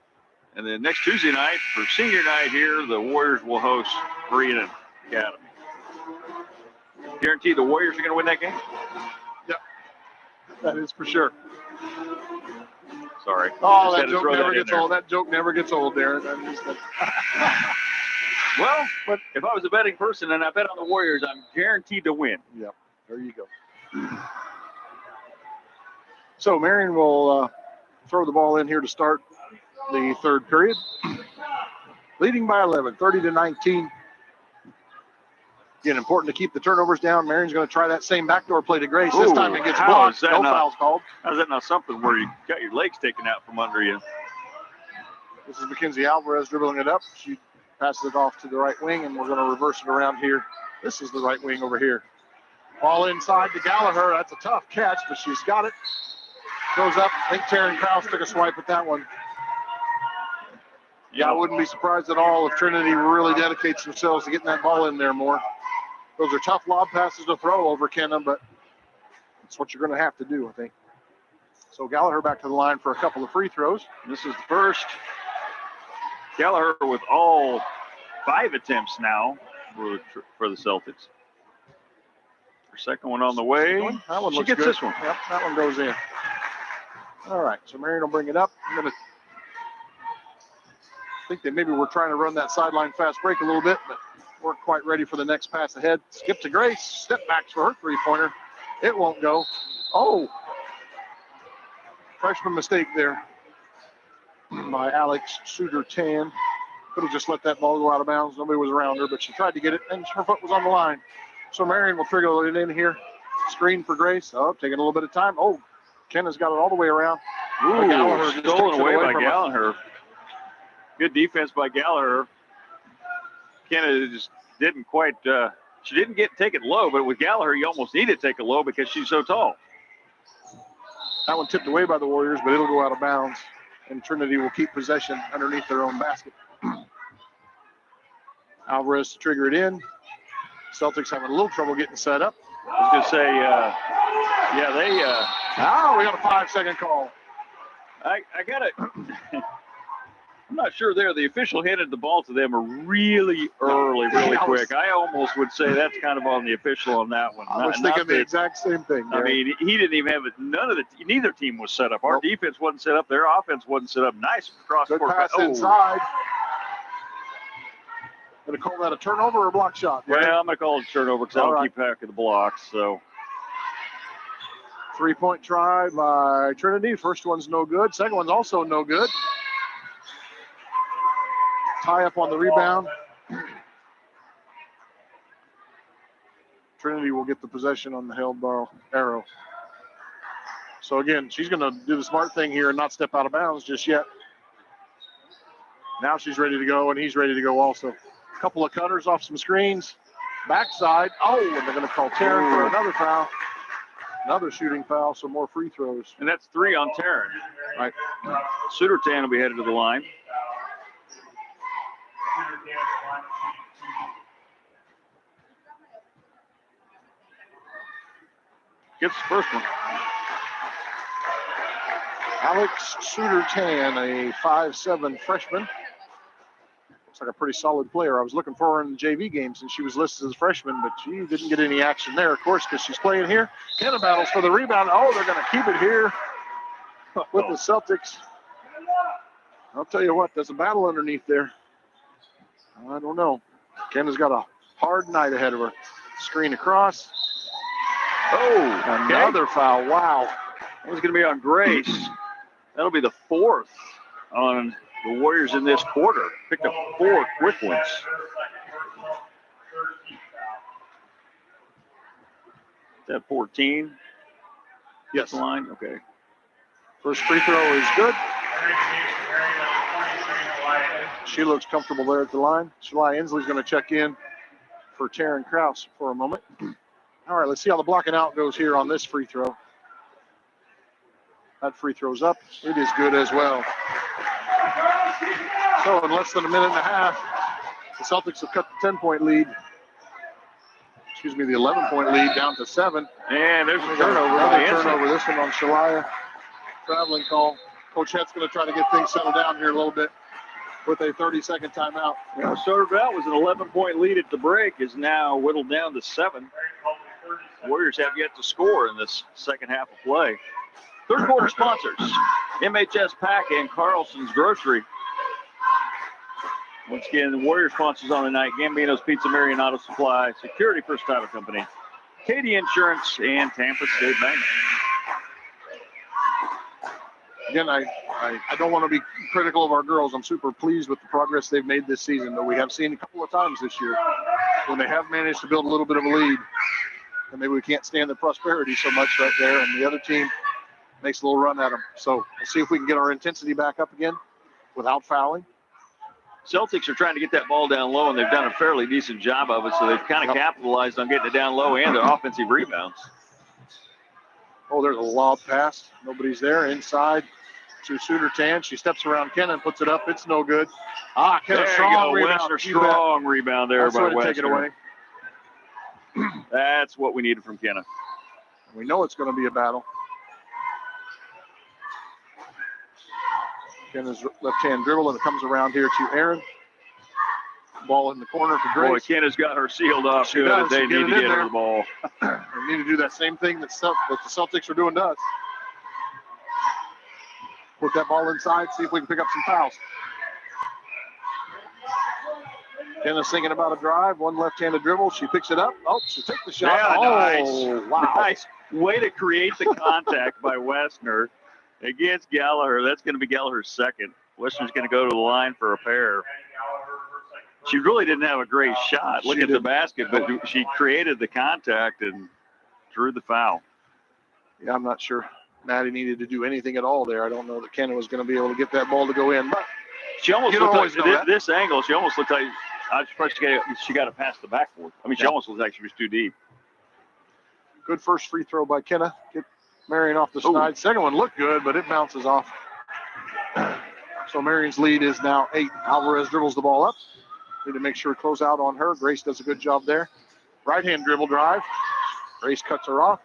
And then next Tuesday night, for senior night here, the Warriors will host Berean Academy. Guarantee the Warriors are going to win that game? Yep, that is for sure. Sorry. Oh, that joke never gets old. That joke never gets old, Darren. Well, but if I was a betting person and I bet on the Warriors, I'm guaranteed to win. Yep, there you go. So Marion will throw the ball in here to start the third period. Leading by 11, 30-19. Again, important to keep the turnovers down. Marion's going to try that same backdoor play to Grace. This time it gets blocked. No fouls called. How's that not something where you got your legs taken out from under you? This is Mackenzie Alvarez dribbling it up. She passes it off to the right wing, and we're going to reverse it around here. This is the right wing over here. Ball inside to Gallagher. That's a tough catch, but she's got it. Goes up. I think Taryn Krause took a swipe at that one. Yeah, I wouldn't be surprised at all if Trinity really dedicates themselves to getting that ball in there more. Those are tough lob passes to throw over Kenna, but that's what you're going to have to do, I think. So Gallagher back to the line for a couple of free throws. This is the first. Gallagher with all 5 attempts now for the Celtics. Her second one on the way. That one she looks gets good. this one. Yep, that one goes in. All right, so Marion will bring it up. I think they maybe were trying to run that sideline fast break a little bit, but weren't quite ready for the next pass ahead. Skip to Grace. Step backs for her three-pointer. It won't go. Oh, freshman mistake there by Alex Suter-Tan. Could have just let that ball go out of bounds. Nobody was around her, but she tried to get it, and her foot was on the line. So Marion will trigger it in here. Screen for Grace. Oh, taking a little bit of time. Oh, Kenna's got it all the way around. Ooh, Gallagher just stolen takes it away by from her. Gallagher. Good defense by Gallagher. Kenna just didn't quite, she didn't take it low, but with Gallagher, you almost need to take it low because she's so tall. That one tipped away by the Warriors, but it'll go out of bounds, and Trinity will keep possession underneath their own basket. Alvarez to trigger it in. Celtics having a little trouble getting set up. I was going to say, yeah, they. We got a 5-second call. I got it. I'm not sure there. The official handed the ball to them really early, really quick. I almost would say that's kind of on the official on that one. I was thinking the exact same thing. I mean, he didn't even have it. Neither team was set up. Our defense wasn't set up. Their offense wasn't set up. Nice cross-court pass inside. Going to call that a turnover or a block shot? Well, I'm going to call it a turnover because I don't keep track of the blocks. So 3-point try by Trinity. First one's no good. Second one's also no good. Tie up on the rebound. Trinity will get the possession on the held arrow. So again, she's going to do the smart thing here and not step out of bounds just yet. Now she's ready to go, and he's ready to go also. A couple of cutters off some screens. Backside. Oh, and they're going to call Taryn for another foul. Another shooting foul, so more free throws. And that's 3 on Taryn. Right. Suter-Tan will be headed to the line. Gets the first one. Alex Suter-Tan, a 5'7" freshman. Looks like a pretty solid player. I was looking for her in the JV games, and she was listed as a freshman, but she didn't get any action there, of course, because she's playing here. Kenna battles for the rebound. Oh, they're going to keep it here with the Celtics. I'll tell you what, there's a battle underneath there. I don't know. Kenna's got a hard night ahead of her. Screen across. Oh, another foul. Wow. That was going to be on Grace. That'll be the 4th on the Warriors in this quarter. Picked up 4 quick ones. Is that 14? Yes. Line? Okay. First free throw is good. She looks comfortable there at the line. Shalai Inslee's going to check in for Taryn Krause for a moment. All right, let's see how the blocking out goes here on this free throw. That free throw's up. It is good as well. So in less than a minute and a half, the Celtics have cut the 10-point lead. Excuse me, the 11-point lead down to 7. And there's a turnover. Another turnover. This one on Shalaya. Traveling call. Coach Het's going to try to get things settled down here a little bit with a 30-second timeout. Yeah, started out was an 11-point lead at the break, is now whittled down to 7. Warriors have yet to score in this second half of play. Third quarter sponsors, MHS Pack and Carlson's Grocery. Once again, the Warrior sponsors on the night, Gambino's Pizza, Marion Auto Supply, Security First Title Company, Katie Insurance, and Tampa State Bank. Again, I don't want to be critical of our girls. I'm super pleased with the progress they've made this season, but we have seen a couple of times this year when they have managed to build a little bit of a lead, and maybe we can't stand the prosperity so much right there, and the other team makes a little run at them. So we'll see if we can get our intensity back up again without fouling. Celtics are trying to get that ball down low, and they've done a fairly decent job of it, so they've kind of capitalized on getting it down low and their offensive rebounds. Oh, there's a lob pass. Nobody's there. Inside to Suter Tan. She steps around Kenna and puts it up. It's no good. Ah, Kenna, There strong you go. rebound. Westner, strong rebound there That's by the way to Westner. take it away. That's what we needed from Kenna. We know it's going to be a battle. Kenna's left-hand dribble, and it comes around here to Aaron. Ball in the corner for Grace. Boy, Kenna's got her sealed off She good. does. They She need to get it in get her there. the ball. We need to do that same thing that the Celtics are doing to us. Put that ball inside, see if we can pick up some fouls. Kenna's thinking about a drive, one left-handed dribble. She picks it up. Oh, she took the shot. Yeah, oh, nice. Wow. Nice way to create the contact by Westner against Gallagher. That's going to be Gallagher's second. Westner's going to go to the line for a pair. She really didn't have a great shot. Look at the basket, but she created the contact and drew the foul. Yeah, I'm not sure Maddie needed to do anything at all there. I don't know that Kenna was going to be able to get that ball to go in. But she almost you don't looked always know like this angle. She almost looked like I was surprised she got it past the backboard. I mean, she almost looked like she was too deep. Good first free throw by Kenna. Get Marion off the side. Second one looked good, but it bounces off. So Marion's lead is now 8. Alvarez dribbles the ball up. Need to make sure to close out on her. Grace does a good job there. Right-hand dribble drive. Grace cuts her off.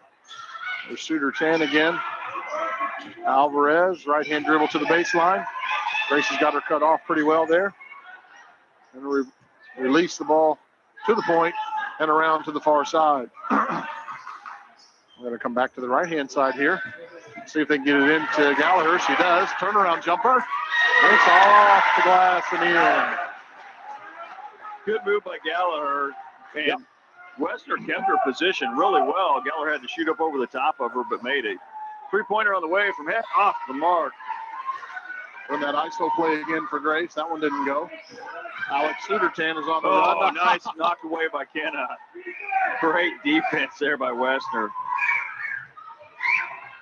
There's Suter Tan again. Alvarez, right-hand dribble to the baseline. Grace has got her cut off pretty well there. And we release the ball to the point and around to the far side. We're going to come back to the right-hand side here. See if they can get it into Gallagher. She does. Turnaround jumper. It's off the glass and in. Good move by Gallagher. And Westner kept her position really well. Gallagher had to shoot up over the top of her, but made a three-pointer on the way from head off the mark. Run that ISO play again for Grace. That one didn't go. Alex Sudertan is on the Oh, run. nice knocked away by Kenna. Great defense there by Westner.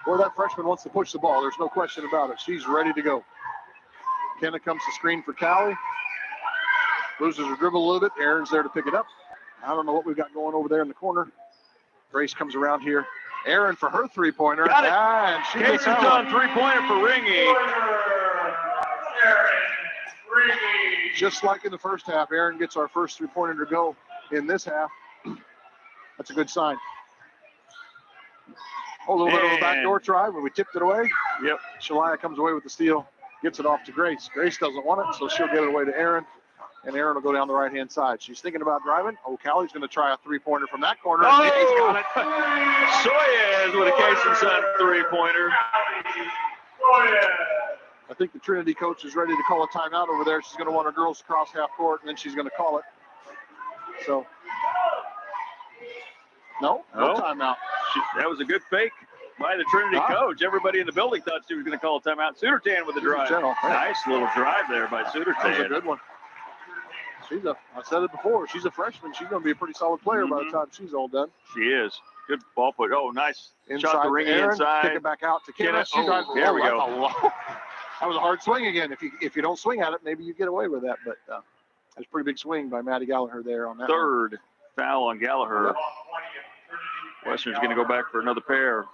Boy, that freshman wants to push the ball. There's no question about it. She's ready to go. Kenna comes to screen for Callie. Loses her dribble a little bit. Aaron's there to pick it up. I don't know what we've got going over there in the corner. Grace comes around here. Aaron for her three-pointer. Got it. And she gets Casey's done three-pointer for Ringy. Just like in the first half, Aaron gets our first three-pointer to go in this half. That's a good sign. Oh, a little bit of a backdoor try when we tipped it away. Yep. Shalaya comes away with the steal, gets it off to Grace. Grace doesn't want it, so she'll get it away to Aaron. And Aaron will go down the right-hand side. She's thinking about driving. Oh, Callie's going to try a three-pointer from that corner. Oh! He's got it. Soyez with a Casey-Son three-pointer. I think the Trinity coach is ready to call a timeout over there. She's going to want her girls to cross half court, and then she's going to call it. So, no timeout. That was a good fake by the Trinity coach. Everybody in the building thought she was going to call a timeout. Sudertan with the drive. Nice little drive there by Sudertan. That was a good one. I said it before, she's a freshman. She's going to be a pretty solid player by the time she's all done. She is. Good ball put. Oh, nice. Inside Shot the ring inside. Kick it back out to Kenna. She drives. There we go. That was a hard swing again. If you don't swing at it, maybe you get away with that. But that's a pretty big swing by Maddie Gallagher there on that. Third foul on Gallagher. Western's going to go back for another pair.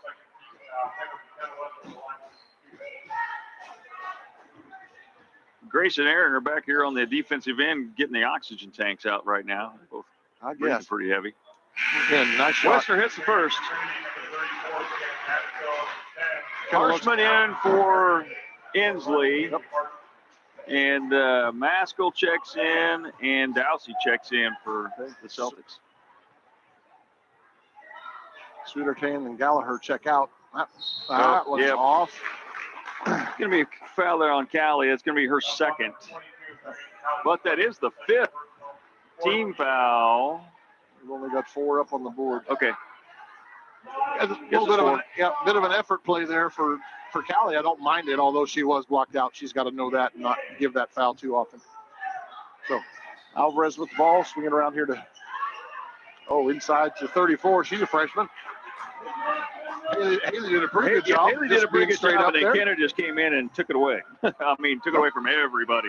Grace and Aaron are back here on the defensive end getting the oxygen tanks out right now. Both breathing pretty heavy. Again, nice shot. Western hits the first. Harshman in for Inslee. Yep. And Maskell checks in and Dowsey checks in for the Celtics. Sudertan and Gallagher check out. That was off. It's going to be a foul there on Callie. It's going to be her second. But that is the fifth team foul. We've only got 4 up on the board. Okay. A little bit of an effort play there for Callie. I don't mind it, although she was blocked out. She's got to know that and not give that foul too often. So Alvarez with the ball, swinging around here to, inside to 34. She's a freshman. Haley did a pretty good job. Haley did a pretty good job, and then Kenna just came in and took it away. Took it away from everybody.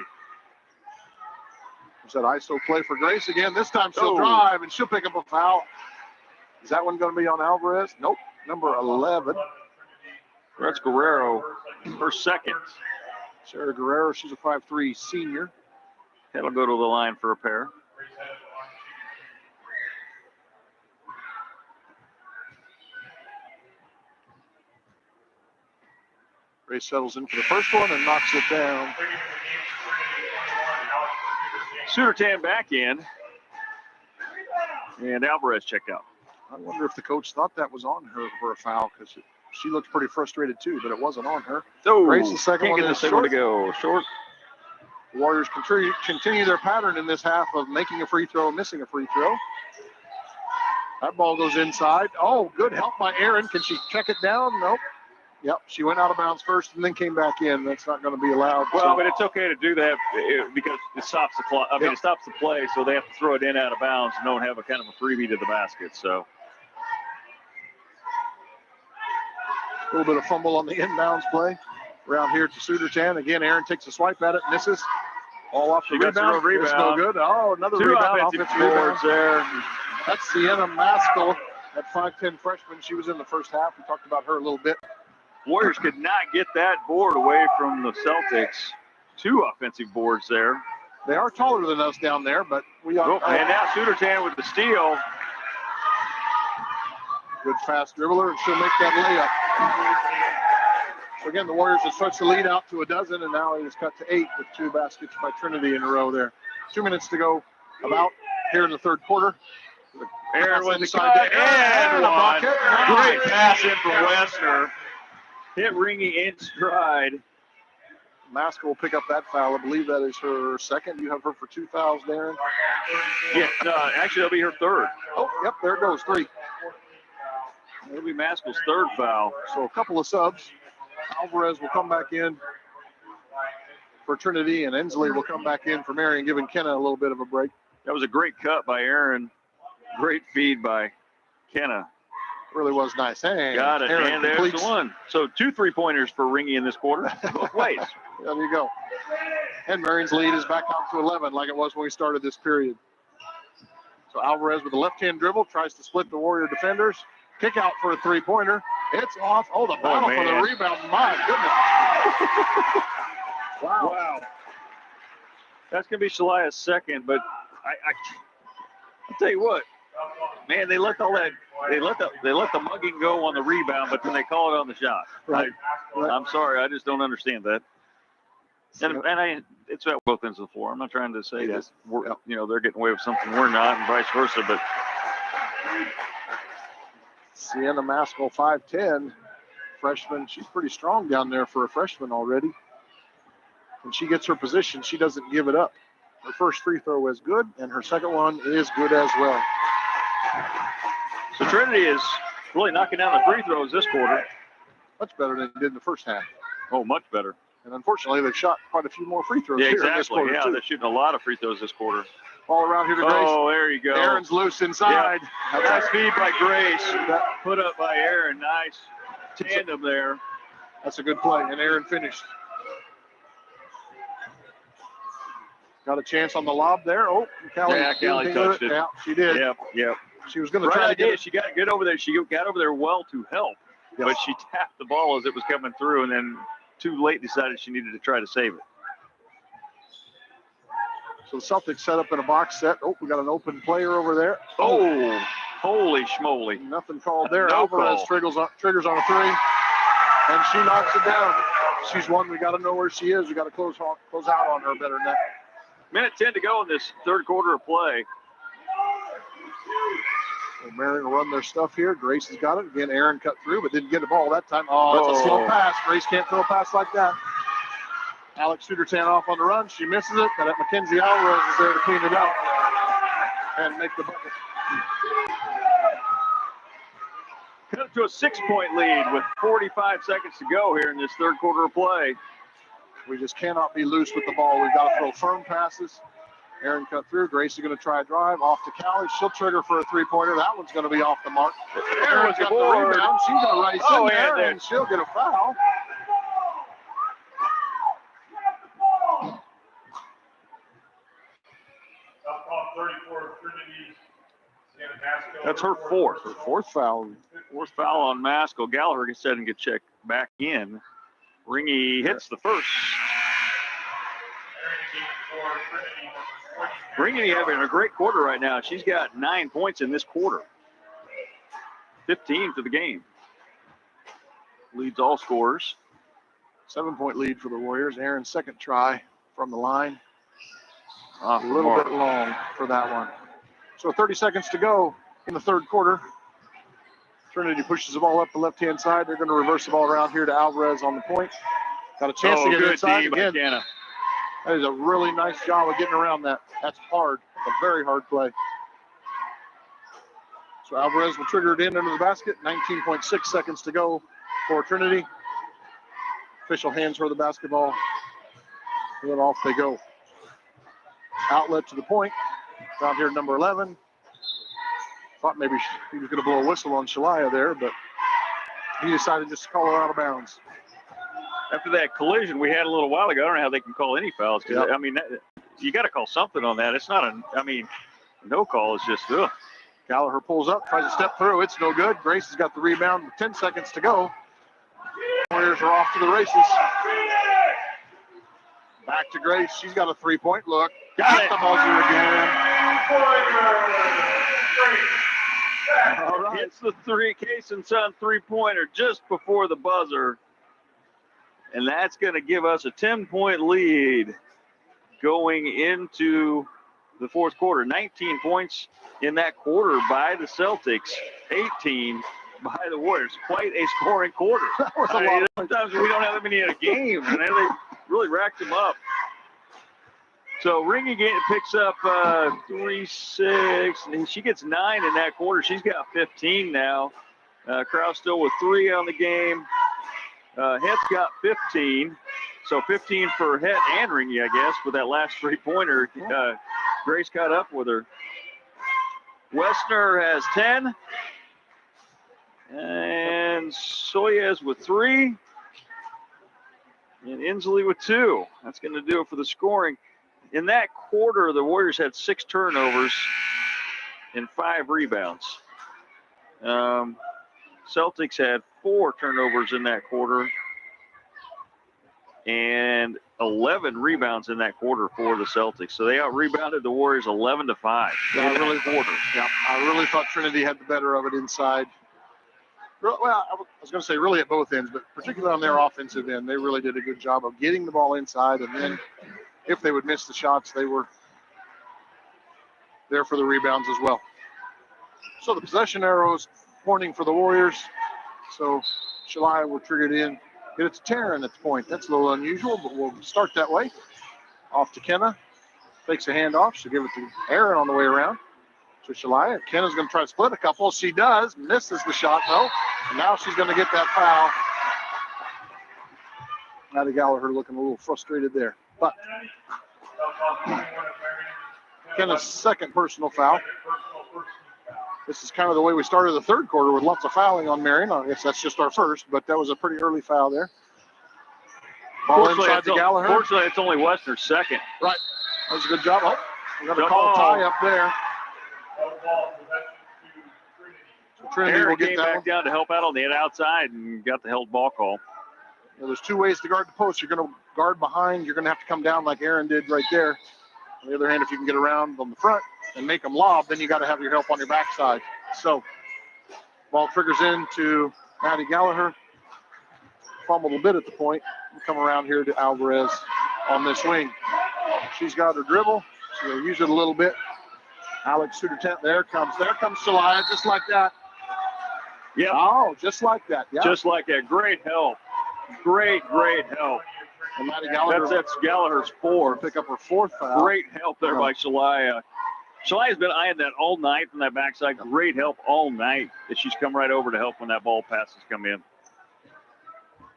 Said ISO play for Grace again. This time she'll drive, and she'll pick up a foul. Is that one going to be on Alvarez? Nope. Number 11. That's Guerrero, her second. Sarah Guerrero, she's a 5'3" senior. That'll go to the line for a pair. Grace settles in for the first one and knocks it down. Sudertan back in. And Alvarez checked out. I wonder if the coach thought that was on her for a foul, because she looked pretty frustrated too, but it wasn't on her. So Grace's second can't one get is this one to short. go. Short. The Warriors continue their pattern in this half of making a free throw, missing a free throw. That ball goes inside. Oh, good help by Aaron. Can she check it down? Nope. Yep, she went out of bounds first and then came back in. That's not going to be allowed. Well, but it's okay to do that because it stops the clock. I mean, it stops the play, so they have to throw it in out of bounds and don't have a kind of a freebie to the basket. So a little bit of fumble on the inbounds play. Around here to Sudertan. Again, Aaron takes a swipe at it, misses. All off the She got rebound. zero It's no good. Oh, another two rebound. offensive rebound. boards there. That's Sienna Maskell, that 5'10" freshman. She was in the first half. We talked about her a little bit. Warriors could not get that board away from the Celtics. Two offensive boards there. They are taller than us down there, but we are. Oh, and now Sudertan with the steal. Good fast dribbler, and she'll make that layup. So again, the Warriors have stretched the lead out to a dozen, and now it is cut to 8 with 2 baskets by Trinity in a row there. 2 minutes to go about here in the third quarter. Aaron with the inside cut and a one. bucket. Great pass in from Westner. Hit ringing in stride. Maskell will pick up that foul. I believe that is her second. You have her for 2 fouls, Darren. Yeah, actually, that'll be her third. Oh, yep, there it goes, 3. It'll be Maskell's third foul. So a couple of subs. Alvarez will come back in for Trinity, and Ensley will come back in for Marion, giving Kenna a little bit of a break. That was a great cut by Aaron. Great feed by Kenna. Really was nice. Hey, got it, Aaron and there's completes. the one. So 2 3-pointers for Ringy in this quarter, both ways. There you go. And Marion's lead is back out to 11 like it was when we started this period. So Alvarez with a left-hand dribble tries to split the Warrior defenders. Kick out for a 3-pointer. It's off. Oh, the battle for the rebound. My goodness. Wow. That's going to be Shalia's second, but I'll tell you what, man, they let the mugging go on the rebound, but then they call it on the shot. Right. I'm sorry, I just don't understand that. And it's at both ends of the floor. I'm not trying to say that they're getting away with something we're not, and vice versa. But Sienna Maskell, 5'10", freshman. She's pretty strong down there for a freshman already. When she gets her position, she doesn't give it up. Her first free throw is good, and her second one is good as well. So Trinity is really knocking down the free throws this quarter. Much better than they did in the first half. Oh, much better. And unfortunately, they've shot quite a few more free throws here in this quarter, too. They're shooting a lot of free throws this quarter. Ball around here to Grace. Oh, there you go. Aaron's loose inside. Yeah. Nice feed by Grace. Put up by Aaron. Nice tandem there. That's a good play, and Aaron finished. Got a chance on the lob there. Oh, Callie touched it. Yeah, she did. Yep. She was going to try to get it. She got over there. She got over there well to help, but she tapped the ball as it was coming through, and then too late decided she needed to try to save it. So the Celtics set up in a box set. Oh, we got an open player over there. Oh, holy schmoly. Nothing called there. No Alvarez call. triggers on a 3, and she knocks it down. She's one. We got to know where she is. We got to close out on her better than that. Minute 10 to go in this third quarter of play. So Marion will run their stuff here. Grace has got it. Again, Aaron cut through, but didn't get the ball that time. Oh, that's a slow pass. Grace can't throw a pass like that. Alex Sudertan off on the run. She misses it, but Mackenzie Alvarez is there to clean it out and make the bucket. Cut it to a 6-point lead with 45 seconds to go here in this third quarter of play. We just cannot be loose with the ball. We've got to throw firm passes. Aaron cut through. Grace is going to try a drive off to Callie. She'll trigger for a 3-pointer. That one's going to be off the mark. Aaron's got the rebound. She's going to race in there, and she'll get a foul. That's her fourth. Her fourth foul. Fourth foul on Maskell. Gallagher gets set and get checked back in. Ringy hits the first. Ringy having a great quarter right now. She's got 9 points in this quarter. 15 for the game. Leads all scorers. 7-point lead for the Warriors. Aaron's second try from the line. Off A the little mark. bit long for that one. So 30 seconds to go in the third quarter. Trinity pushes the ball up the left-hand side. They're going to reverse the ball around here to Alvarez on the point. Got a chance to get good inside D by again. Kenna. That is a really nice job of getting around that. That's hard. It's a very hard play. So Alvarez will trigger it in under the basket. 19.6 seconds to go for Trinity. Official hands her the basketball. And then off they go. Outlet to the point. Down here, number 11. Thought maybe he was going to blow a whistle on Shalaya there, but he decided just to call her out of bounds. After that collision we had a little while ago, I don't know how they can call any fouls. Yep. I mean, you got to call something on that. It's not no call. It's just, ugh. Gallagher pulls up, tries to step through. It's no good. Grace has got the rebound with 10 seconds to go. Warriors are off to the races. Back to Grace. She's got a three-point look. Got it. The buzzer again. All right. Hits the Case and Son three-pointer just before the buzzer. And that's going to give us a 10-point lead going into the fourth quarter. 19 points in that quarter by the Celtics, 18 by the Warriors. Quite a scoring quarter. That was a lot. Sometimes we don't have that many in a game, and then they really racked them up. So Ringy picks up 3-6, and she gets 9 in that quarter. She's got 15 now. Kraus still with 3 on the game. Het's got 15, so 15 for Het and Ringy, I guess, with that last three-pointer. Grace caught up with her. Westner has 10, and Soyez with 3, and Inslee with 2. That's going to do it for the scoring. In that quarter, the Warriors had 6 turnovers and 5 rebounds. Celtics had 4 turnovers in that quarter and 11 rebounds in that quarter for the Celtics. So they out-rebounded the Warriors 11-5 in that quarter. Yeah, I really thought Trinity had the better of it inside. Well, I was going to say really at both ends, but particularly on their offensive end, they really did a good job of getting the ball inside, and then if they would miss the shots, they were there for the rebounds as well. So the possession arrows pointing for the Warriors. So Shalaya will trigger it in. Get it to Taryn at the point. That's a little unusual, but we'll start that way. Off to Kenna. Takes a handoff. She'll give it to Aaron on the way around. To Shalaya. Kenna's going to try to split a couple. She does. Misses the shot, though. And now she's going to get that foul. Maddie Gallagher looking a little frustrated there. But Kenna's second personal foul. This is kind of the way we started the third quarter with lots of fouling on Marion. I guess that's just our first, but that was a pretty early foul there. Ball inside to Gallagher. Fortunately, it's only Westner's second. Right. That was a good job. Oh, we got a Good call ball. tie up there. So Trinity will Aaron get came that back one. down to help out on the outside and got the held ball call. Well, there's 2 ways to guard the post. You're going to guard behind. You're going to have to come down like Aaron did right there. On the other hand, if you can get around on the front and make them lob, then you got to have your help on your backside. So ball triggers into Maddie Gallagher. Fumbled a bit at the point. We'll come around here to Alvarez on this wing. She's got her dribble. She'll use it a little bit. Alex Suter-Tent, there comes Shalaya, just like that. Yep. Oh, just like that. Yeah. Just like that. Great help. Great help. And Maddie Gallagher That's Gallagher's 4. pick up her 4th foul. Great help there by Shalaya. Shalaya's been eyeing that all night from that backside. Great help all night that she's come right over to help when that ball passes come in.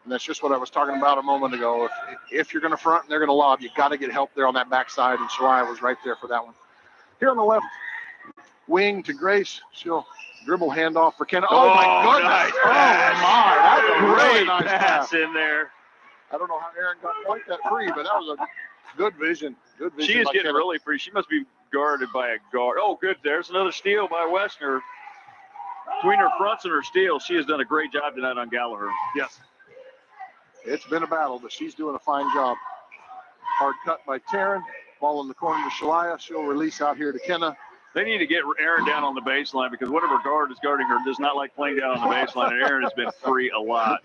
And that's just what I was talking about a moment ago. If you're going to front and they're going to lob, you got to get help there on that backside, and Shalaya was right there for that one. Here on the left wing to Grace. She'll dribble handoff for Kenna. Oh, my goodness. Nice Oh, my. That's a really Great nice pass in there. I don't know how Aaron got quite that free, but that was a good vision. Good vision. She is by getting Kenna. really free. She must be guarded by a guard. Oh, good. There's another steal by Westner. Between her fronts and her steals, she has done a great job tonight on Gallagher. Yes. It's been a battle, but she's doing a fine job. Hard cut by Taryn. Ball in the corner to Shalaya. She'll release out here to Kenna. They need to get Erin down on the baseline because whatever guard is guarding her does not like playing down on the baseline, and Erin has been free a lot.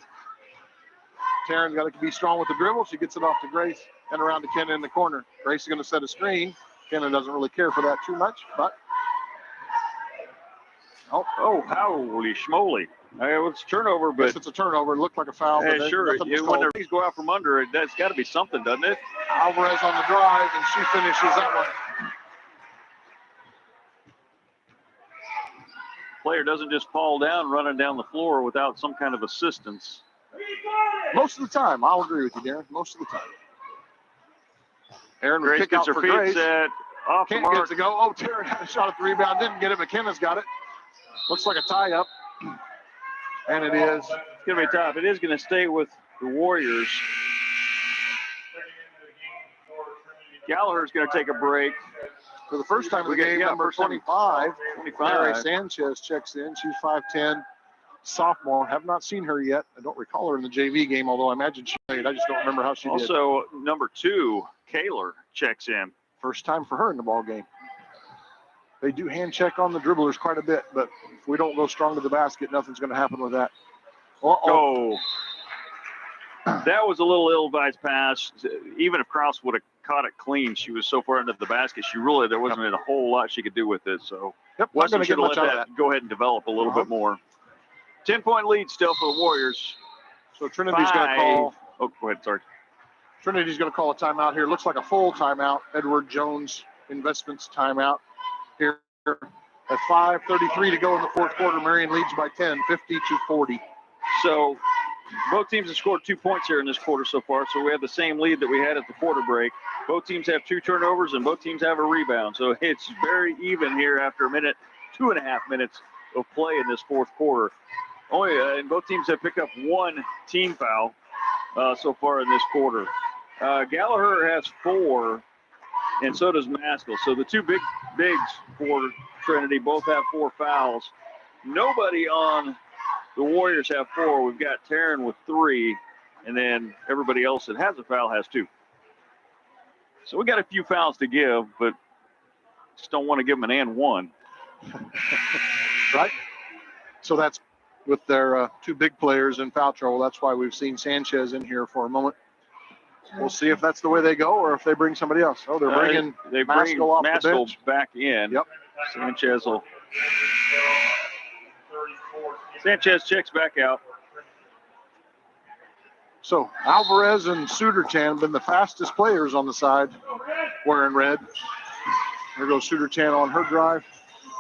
Taryn's got to be strong with the dribble. She gets it off to Grace and around to Kenna in the corner. Grace is going to set a screen. Kenna doesn't really care for that too much, but. Oh, holy schmoly. It was a turnover, but. Yes, it's a turnover. It looked like a foul. Hey, but sure. nothing was When called. their feet go out from under it, that's got to be something, doesn't it? Alvarez on the drive, and she finishes that one. Player doesn't just fall down running down the floor without some kind of assistance. Most of the time, I'll agree with you, Darren. Most of the time. Erin would Grace kick out gets her for feet Grace. set. Off the Can't get mark. it to go. Oh, Taryn had a shot at the rebound. Didn't get it. McKenna's got it. Looks like a tie-up. And it is. It's going to be tough. It is going to stay with the Warriors. Gallagher's going to take a break. For the first time in the We get- game, yeah, number first time. 25, 25. Mary Sanchez checks in. She's 5'10", sophomore. Have not seen her yet. I don't recall her in the JV game, although I imagine she played. I just don't remember how she did. Also, number 2, Kaler, checks in. First time for her in the ball game. They do hand check on the dribblers quite a bit, but if we don't go strong to the basket, nothing's going to happen with that. Oh. That was a little ill-advised pass. Even if Krause would have caught it clean, she was so far into the basket, there wasn't a whole lot she could do with it. So Yep, not Weston going to should get have much let out of that go ahead and develop a little bit more. 10-point lead still for the Warriors. So Trinity's going to call. Oh, go ahead, sorry. Trinity's going to call a timeout here. Looks like a full timeout. Edward Jones Investments timeout here at 5:33 to go in the fourth quarter. Marion leads by 10, 50-40. So both teams have scored 2 points here in this quarter so far. So we have the same lead that we had at the quarter break. Both teams have 2 turnovers and both teams have a rebound. So it's very even here after a minute, 2.5 minutes of play in this fourth quarter. And both teams have picked up 1 team foul so far in this quarter. Gallagher has 4, and so does Maskell. So the 2 bigs for Trinity both have 4 fouls. Nobody on the Warriors have 4. We've got Taryn with 3, and then everybody else that has a foul has 2. So we got a few fouls to give, but just don't want to give them an and 1. Right? So that's with their 2 big players in foul trouble. That's why we've seen Sanchez in here for a moment. We'll see if that's the way they go or if they bring somebody else. Oh, they're bringing Maskell off the bench. Back in. Yep. Sanchez checks back out. So Alvarez and Sudertan have been the fastest players on the side wearing red. There goes Sudertan on her drive.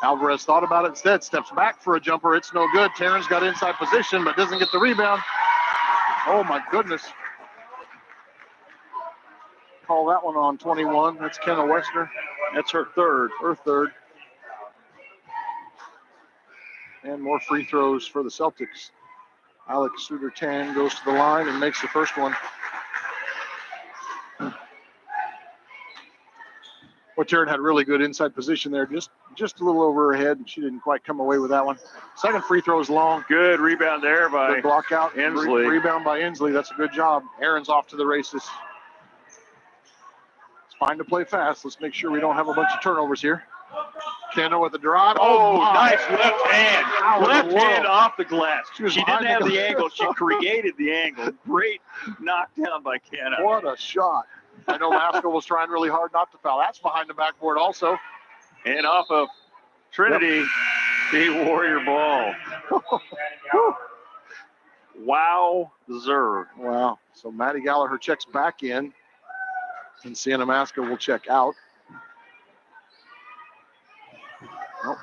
Alvarez thought about it instead, steps back for a jumper. It's no good. Taryn's got inside position, but doesn't get the rebound. Oh, my goodness. Call that one on 21. That's Kenna Westner. That's her third. Her third. And more free throws for the Celtics. Alex Sudertan goes to the line and makes the first one. Well, Taryn had really good inside position there, just a little over her head. She didn't quite come away with that one. Second free throw is long. Good rebound there by Good block out. Inslee. Rebound by Inslee. That's a good job. Aaron's off to the races. It's fine to play fast. Let's make sure we don't have a bunch of turnovers here. Kenna with the drive. Oh, my. nice left hand. How in the Left hand world? off the glass. She was She didn't behind the have the glass. angle. She created the angle. Great knockdown by Kenna. What a shot. I know Maskell was trying really hard not to foul. That's behind the backboard also. And off of Trinity, the Warrior ball. Wowzer. Wow. So Maddie Gallagher checks back in, and Sienna Maskell will check out.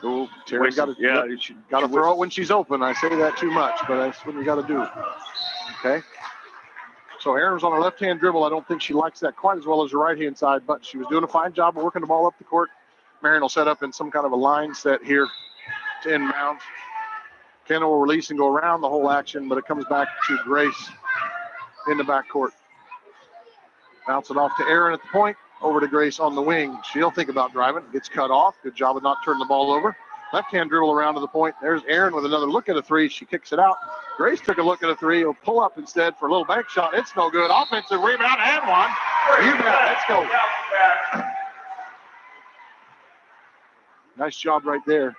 Oh, Terry's got to throw it when she's open. I say that too much, but that's what you got to do. Okay. So Aaron's on her left-hand dribble. I don't think she likes that quite as well as her right-hand side, but she was doing a fine job of working the ball up the court. Marion will set up in some kind of a line set here to inbound. Kenna will release and go around the whole action, but it comes back to Grace in the backcourt. Bounce it off to Aaron at the point, over to Grace on the wing. She'll think about driving. Gets cut off. Good job of not turning the ball over. Left-hand dribble around to the point. There's Aaron with another look at a three. She kicks it out. Grace took a look at a three. He'll pull up instead for a little bank shot. It's no good. Offensive rebound and one. You bet. Let's go. Nice job right there.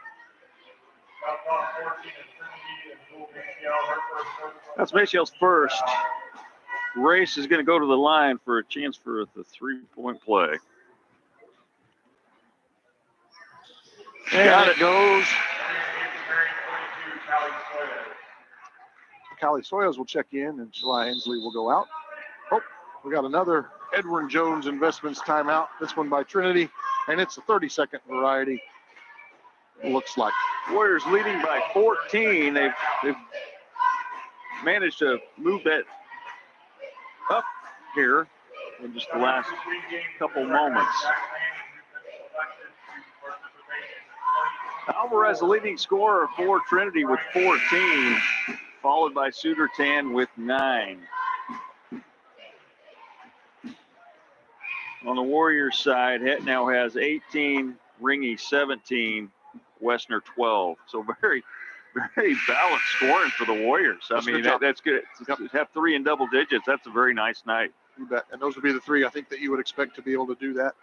That's Maciel's first. Grace is going to go to the line for a chance for the three-point play. And it goes. Callie Soyles will check in, and Shalai Hensley will go out. Oh, we got another Edwin Jones Investments timeout. This one by Trinity, and it's a 30-second variety. Looks like Warriors leading by 14. They've managed to move that up here in just the last couple moments. Alvarez, the leading scorer for Trinity with 14, followed by Sudertan with 9. On the Warriors side, Het now has 18, Ringy 17, Westner 12. So very, very balanced scoring for the Warriors. That's That's good. To have 3 in double digits, that's a very nice night. You bet. And those would be the 3 I think that you would expect to be able to do that.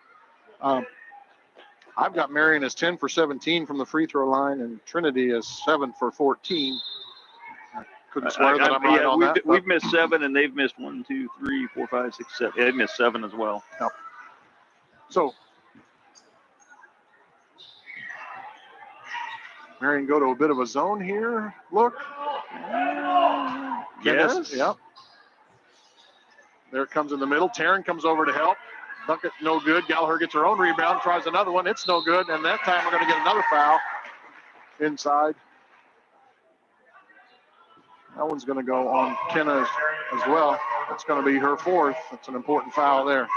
I've got Marion as 10 for 17 from the free throw line, and Trinity as 7 for 14. I couldn't swear that I'm right on that. We've missed 7, and they've missed 1, 2, 3, 4, 5, 6, 7. Yeah, they missed 7 as well. Yep. So Marion go to a bit of a zone here. Look. Yes. Yep. There it comes in the middle. Taryn comes over to help. Bucket no good. Gallagher gets her own rebound, tries another one. It's no good. And that time we're going to get another foul inside. That one's going to go on Kenna as well. That's going to be her 4th. That's an important foul there.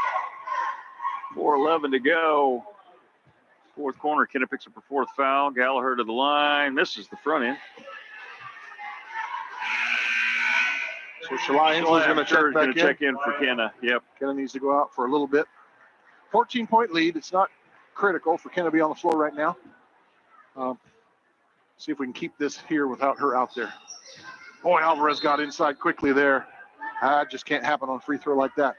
4:11 to go. 4th corner. Kenna picks up her 4th foul. Gallagher to the line. Misses the front end. So Shalai Hensley's going to check in for Kenna. Yep. Kenna needs to go out for a little bit. 14-point lead. It's not critical for Kenna to be on the floor right now. See if we can keep this here without her out there. Boy, Alvarez got inside quickly there. It just can't happen on a free throw like that.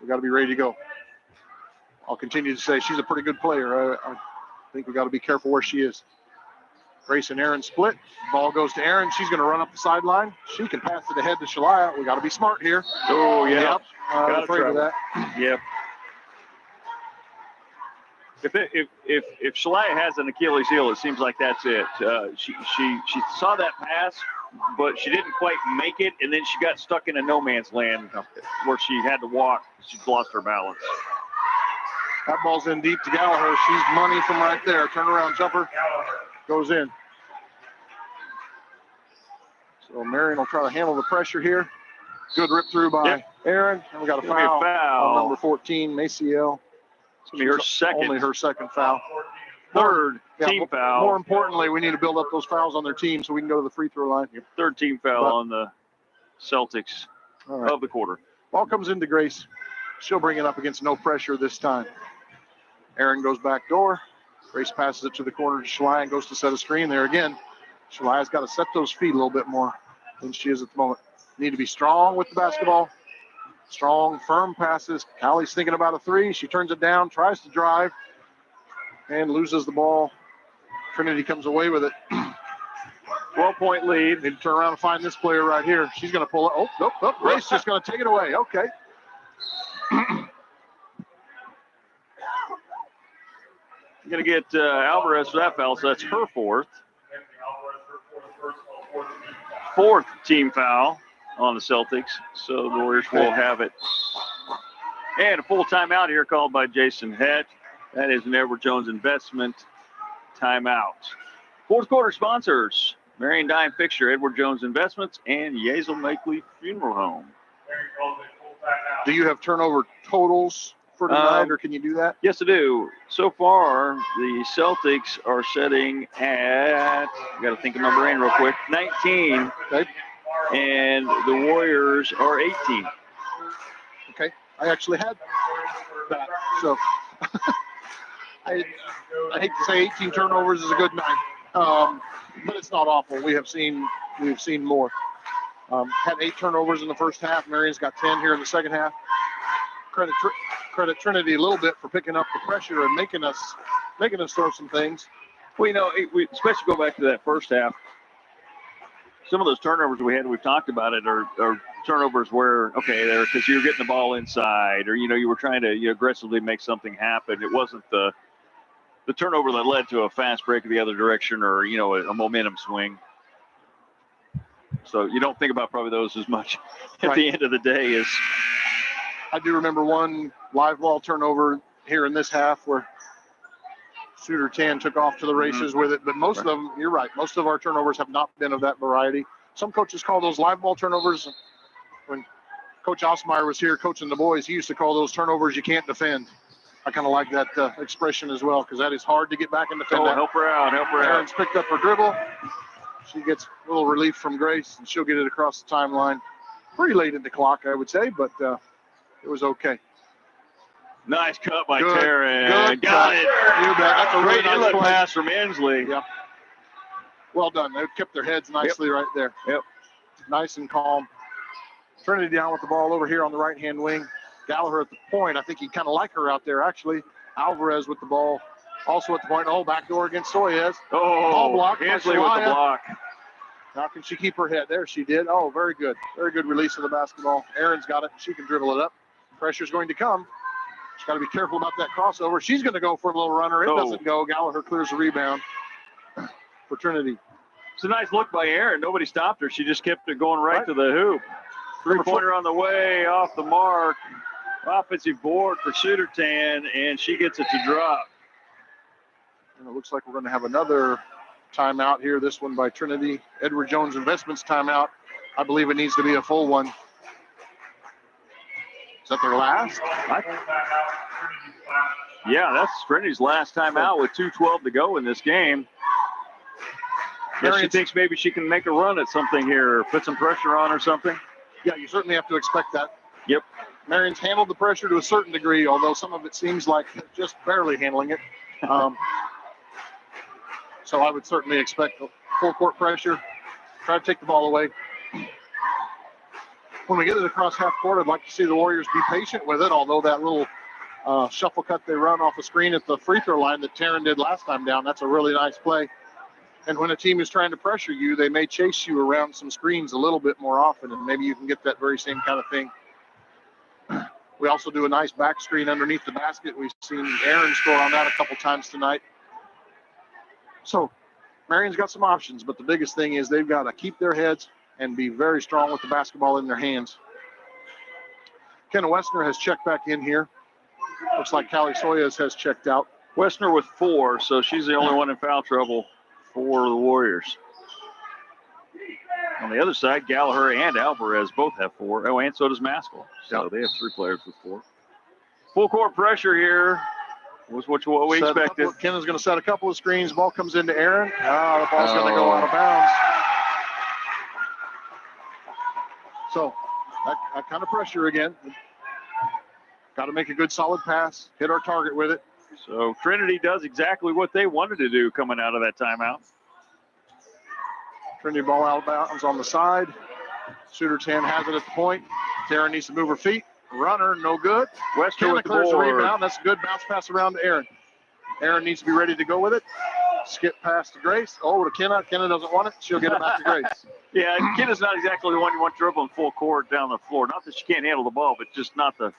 We got to be ready to go. I'll continue to say she's a pretty good player. I think we got to be careful where she is. Grace and Aaron split. Ball goes to Aaron. She's going to run up the sideline. She can pass it ahead to Shalaya. We got to be smart here. Oh, yeah. Yep. Afraid of that. Yep. If Shalaya has an Achilles heel, it seems like that's it. She saw that pass, but she didn't quite make it, and then she got stuck in a no man's land where she had to walk. She lost her balance. That ball's in deep to Gallagher. She's money from right there. Turnaround jumper goes in. So Marion will try to handle the pressure here. Good rip through by Aaron. And we got a foul on number 14, Maciel. It's going to be her second. Only her second foul. Third team foul. More importantly, we need to build up those fouls on their team so we can go to the free throw line. Third team foul on the Celtics of the quarter. Ball comes into Grace. She'll bring it up against no pressure this time. Aaron goes back door. Grace passes it to the corner to Shalai and goes to set a screen there again. Shalaya's got to set those feet a little bit more than she is at the moment. Need to be strong with the basketball. Strong, firm passes. Callie's thinking about a 3. She turns it down, tries to drive, and loses the ball. Trinity comes away with it. 12-point lead. Need to turn around and find this player right here. She's going to pull it. Oh, nope. Grace just going to take it away. Okay. You're going to get Alvarez for that foul, so that's her 4th. 4th team foul on the Celtics, so the Warriors will have it. And a full timeout here called by Jason Het. That is an Edward Jones Investment timeout. 4th quarter sponsors, Marion Dime Fixture, Edward Jones Investments, and Yazel Makeley Funeral Home. Do you have turnover totals for tonight, or can you do that? Yes, I do. So far, the Celtics are sitting at, got to think of number in real quick, 19. Okay. And the Warriors are 18. Okay. I actually had that. So I hate to say 18 turnovers is a good night, but it's not awful. We've seen more. Had 8 turnovers in the first half. Marion's got 10 here in the second half. Credit Trinity a little bit for picking up the pressure and making us throw some things. Well, you know, we especially go back to that first half. Some of those turnovers we've talked about it, are turnovers where, okay, they're because you were getting the ball inside, or, you know, you were trying to aggressively make something happen. It wasn't the turnover that led to a fast break in the other direction, or, you know, a momentum swing. So you don't think about probably those as much at the end of the day. Is I do remember one live ball turnover here in this half where Shooter Tan took off to the races with it, but most of them, you're right, most of our turnovers have not been of that variety. Some coaches call those live ball turnovers. When Coach Osmeyer was here coaching the boys, he used to call those turnovers you can't defend. I kind of like that expression as well, because that is hard to get back and defend. help her out. Aaron's picked up her dribble. She gets a little relief from Grace, and she'll get it across the timeline. Pretty late in the clock, I would say, but it was okay. Nice cut by Taryn. Good Got cut. it. You bet. That's a really Great nice inlet play. pass from Inslee. Yep. Well done. They kept their heads nicely right there. Yep. Nice and calm. Trinity down with the ball over here on the right-hand wing. Gallagher at the point. I think you kind of like her out there, actually. Alvarez with the ball. Also at the point. Oh, backdoor against Soyez. Ball block. Inslee with the block. How can she keep her head? There she did. Oh, very good. Very good release of the basketball. Aaron's got it. She can dribble it up. Pressure's going to come. She's got to be careful about that crossover. She's going to go for a little runner. It doesn't go. Gallagher clears the rebound for Trinity. It's a nice look by Aaron. Nobody stopped her. She just kept it going right to the hoop. Three-pointer on the way, off the mark. Offensive board for Shooter Tan, and she gets it to drop. And it looks like we're going to have another timeout here. This one by Trinity. Edward Jones Investments timeout. I believe it needs to be a full one. Is that their last? Yeah, that's Trinity's last time out with 2:12 to go in this game. Guess she thinks maybe she can make a run at something here, or put some pressure on or something. Yeah, you certainly have to expect that. Yep. Marion's handled the pressure to a certain degree, although some of it seems like just barely handling it. So I would certainly expect full court pressure. Try to take the ball away. When we get it across half court, I'd like to see the Warriors be patient with it, although that little shuffle cut they run off a screen at the free throw line that Taryn did last time down, that's a really nice play. And when a team is trying to pressure you, they may chase you around some screens a little bit more often, and maybe you can get that very same kind of thing. We also do a nice back screen underneath the basket. We've seen Aaron score on that a couple times tonight. So Marion's got some options, but the biggest thing is they've got to keep their heads and be very strong with the basketball in their hands. Kenna Westner has checked back in here. Looks like Callie Soyez has checked out. Westner with 4, so she's the only one in foul trouble for the Warriors. On the other side, Gallagher and Alvarez both have 4. Oh, and so does Maskell. So they have 3 players with 4. Full court pressure here was what we expected. Kenna's going to set a couple of screens. Ball comes into Aaron. The ball's going to go out of bounds. So that kind of pressure again. Got to make a good solid pass, hit our target with it. So Trinity does exactly what they wanted to do coming out of that timeout. Trinity ball out of bounds on the side. Shooter Tan has it at the point. Taryn needs to move her feet. Runner, no good. Western with the clears the board. rebound. That's a good bounce pass around to Aaron. Aaron needs to be ready to go with it. Skip pass to Grace. Oh, to Kenna. Kenna doesn't want it. She'll get it back to Grace. Yeah, Kenna's not exactly the one you want dribbling full court down the floor. Not that she can't handle the ball, but just not the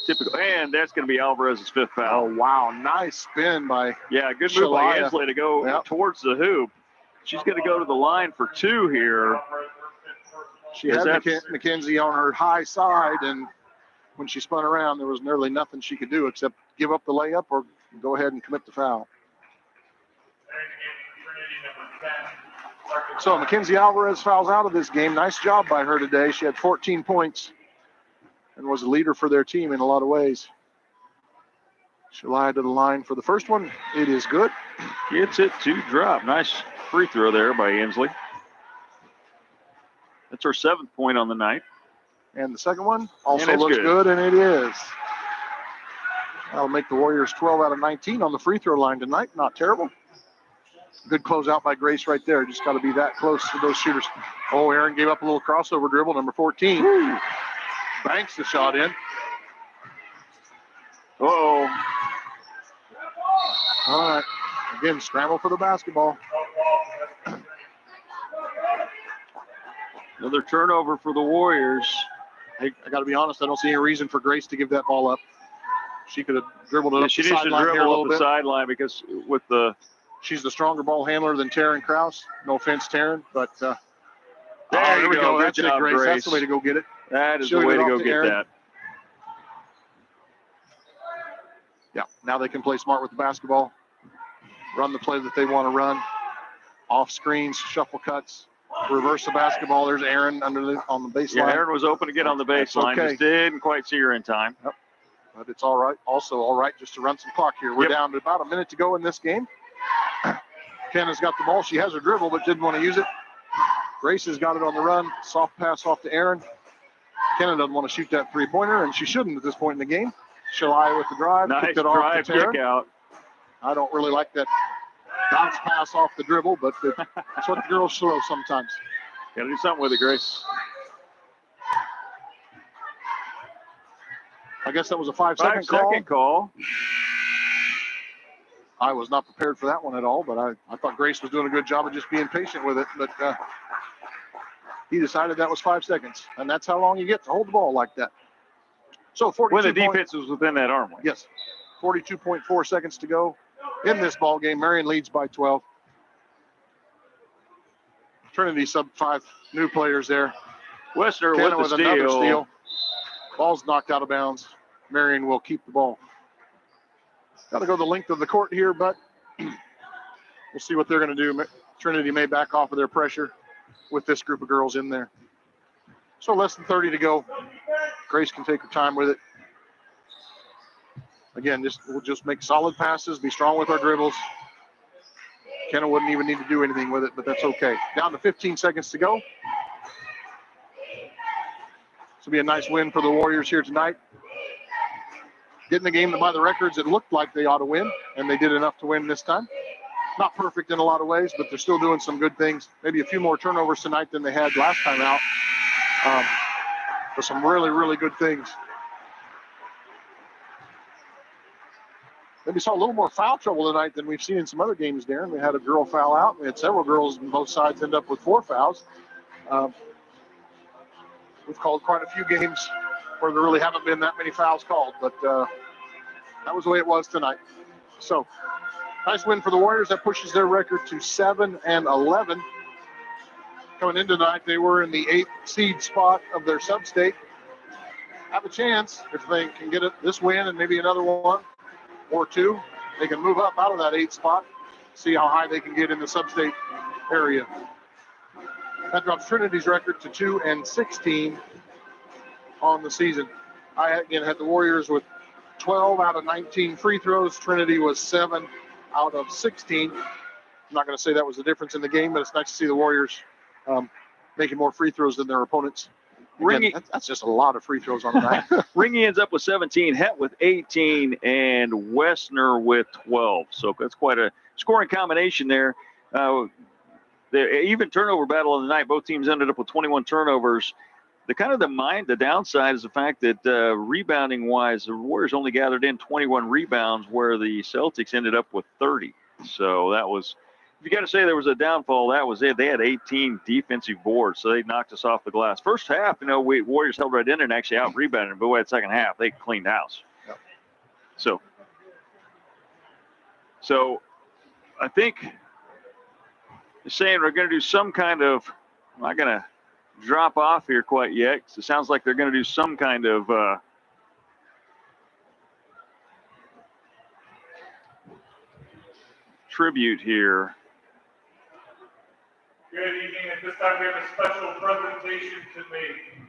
typical. And that's going to be Alvarez's 5th foul. Oh, wow. Nice spin by Yeah, good move by Shalaya. Inslee to go towards the hoop. She's going to go to the line for 2 here. She had Mackenzie on her high side, and when she spun around, there was nearly nothing she could do except give up the layup or go ahead and commit the foul. So Mackenzie Alvarez fouls out of this game. Nice job by her today. She had 14 points and was a leader for their team in a lot of ways. Shalaya to the line for the first one. It is good. Gets it to drop. Nice free throw there by Inslee. That's her 7th point on the night. And the second one also it's looks good, and it is. That'll make the Warriors 12 out of 19 on the free throw line tonight. Not terrible. Good closeout by Grace right there. Just got to be that close to those shooters. Oh, Aaron gave up a little crossover dribble, number 14. Woo. Banks the shot in. Uh-oh. All right. Again, scramble for the basketball. Another turnover for the Warriors. I got to be honest, I don't see any reason for Grace to give that ball up. She could have dribbled it up She the needs to sideline here a dribble little up the bit. sideline because with the... She's the stronger ball handler than Taryn Krause. No offense, Taryn, but there we go. Good That's job, it, Grace. Grace. That's the way to go get it. That is She'll the way get to off go to get Aaron. that. Yeah, now they can play smart with the basketball. Run the play that they want to run. Off screens, shuffle cuts, reverse the basketball. There's Aaron on the baseline. Yeah, Aaron was open to get on the baseline. Okay. Just didn't quite see her in time. Yep. But it's all right. Also all right just to run some clock here. We're down to about a minute to go in this game. Kenna's got the ball. She has her dribble, but didn't want to use it. Grace has got it on the run. Soft pass off to Aaron. Kenna doesn't want to shoot that three-pointer, and she shouldn't at this point in the game. Shalai with the drive. Nice Kicked it off drive, to Taryn. kick out. I don't really like that bounce pass off the dribble, but that's what the girls throw sometimes. Got to do something with it, Grace. I guess that was a 5-second call. 5-second call. I was not prepared for that one at all, but I thought Grace was doing a good job of just being patient with it. But he decided that was 5 seconds, and that's how long you get to hold the ball like that. So 42 When the defense was within that arm length. Yes, 42.4 seconds to go in this ball game. Marion leads by 12. Trinity sub 5 new players there. Westner Kenna with the another steal. steal. Ball's knocked out of bounds. Marion will keep the ball. Got to go the length of the court here, but we'll see what they're going to do. Trinity may back off of their pressure with this group of girls in there. So less than 30 to go. Grace can take her time with it. Again, we'll just make solid passes, be strong with our dribbles. Kenna wouldn't even need to do anything with it, but that's okay. Down to 15 seconds to go. This will be a nice win for the Warriors here tonight. Getting the game by the records, it looked like they ought to win, and they did enough to win this time. Not perfect in a lot of ways, but they're still doing some good things. Maybe a few more turnovers tonight than they had last time out. But some really, really good things. Maybe saw a little more foul trouble tonight than we've seen in some other games, Darren. We had a girl foul out. We had several girls on both sides end up with 4 fouls. We've called quite a few games where there really haven't been that many fouls called, but that was the way it was tonight. So, nice win for the Warriors. That pushes their record to 7-11. Coming into tonight, they were in the 8th seed spot of their sub-state. Have a chance if they can get this win and maybe another one or 2. They can move up out of that 8th spot, see how high they can get in the sub-state area. That drops Trinity's record to 2-16 on the season. I, again, had the Warriors with 12 out of 19 free throws. Trinity was 7 out of 16. I'm not going to say that was the difference in the game, but it's nice to see the Warriors making more free throws than their opponents. Again, that's just a lot of free throws on the night. Ringy ends up with 17, Het with 18, and Westner with 12. So that's quite a scoring combination there. The even turnover battle of the night, both teams ended up with 21 turnovers. The downside is the fact that rebounding-wise, the Warriors only gathered in 21 rebounds, where the Celtics ended up with 30. So that was, if you got to say there was a downfall, that was it. They had 18 defensive boards, so they knocked us off the glass. First half, Warriors held right in there and actually out-rebounded, but at second half, they cleaned house. Yep. So I think they're saying we're going to do some kind of, I'm not going to drop off here quite yet, because it sounds like they're going to do some kind of tribute here. Good evening. At this time, we have a special presentation to make.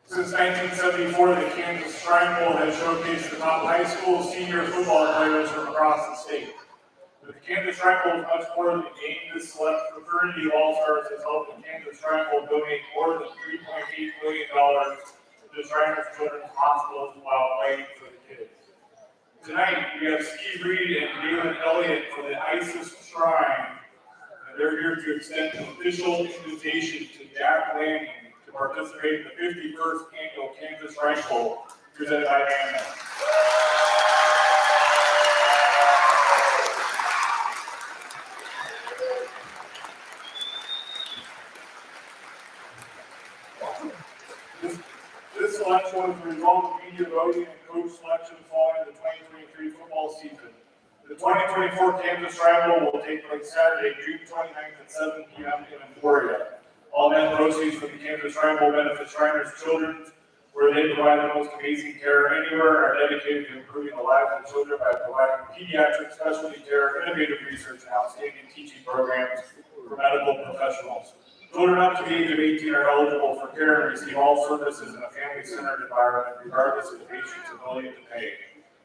Since 1974, the Kansas Shrine Bowl has showcased the top high school senior football players from across the state. But the Kansas Shrine Bowl is much more than a game. This select fraternity of all-stars has helped the Kansas Shrine Bowl donate more than $3.8 million to the Shriners Children's Hospitals while fighting for the kids. Tonight, we have Steve Reed and Galen Elliott from the ISIS Shrine. And they're here to extend an official invitation to Jack Lanning to participate in the 51st Annual Kansas Shrine Bowl, presented by Amanda. This selection was the result of media voting and coach selection following the 2023 football season. The 2024 Kansas Shrine Bowl will take place Saturday, June 29th at 7 p.m. in Emporia. All net proceeds from the Kansas Shrine Bowl benefit Shriners Children, where they provide the most amazing care anywhere, are dedicated to improving the lives of children by providing pediatric specialty care, innovative research, and outstanding teaching programs for medical professionals. Children up to the age of 18 are eligible for care and receive all services in a family-centered environment, regardless of the patient's ability to pay.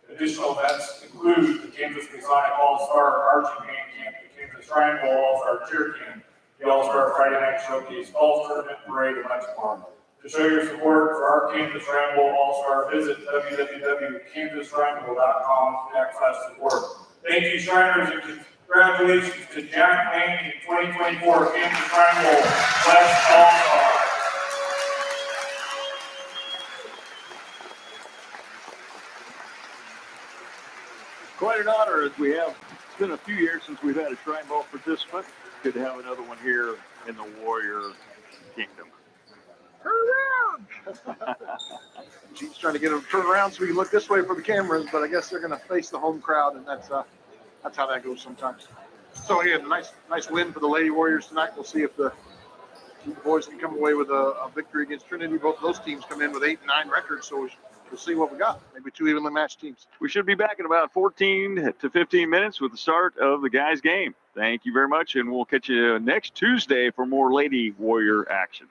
Additional events include the Kansas Masonic All-Star Arching Band Camp, the Kansas Shrine Bowl All-Star Cheer Camp, the All-Star Friday Night Showcase, Golf Tournament Parade, and much more. To show your support for our Kansas Shrine Bowl All-Star, visit www.kansasshrinebowl.com/support. Thank you, Shriners, and congratulations to Jack Lanning in 2024 Kansas Shrine Bowl West All-Star. Quite an honor, as we have. It's been a few years since we've had a Shrine Bowl participant. Good to have another one here in the Warrior Kingdom. She's trying to get them to turn around so we can look this way for the cameras, but I guess they're going to face the home crowd, and that's how that goes sometimes. So again, nice win for the Lady Warriors tonight. We'll see if the boys can come away with a victory against Trinity. Both of those teams come in with 8 and 9 records, so we'll see what we got. Maybe 2 evenly matched teams. We should be back in about 14 to 15 minutes with the start of the guys' game. Thank you very much, and we'll catch you next Tuesday for more Lady Warrior action.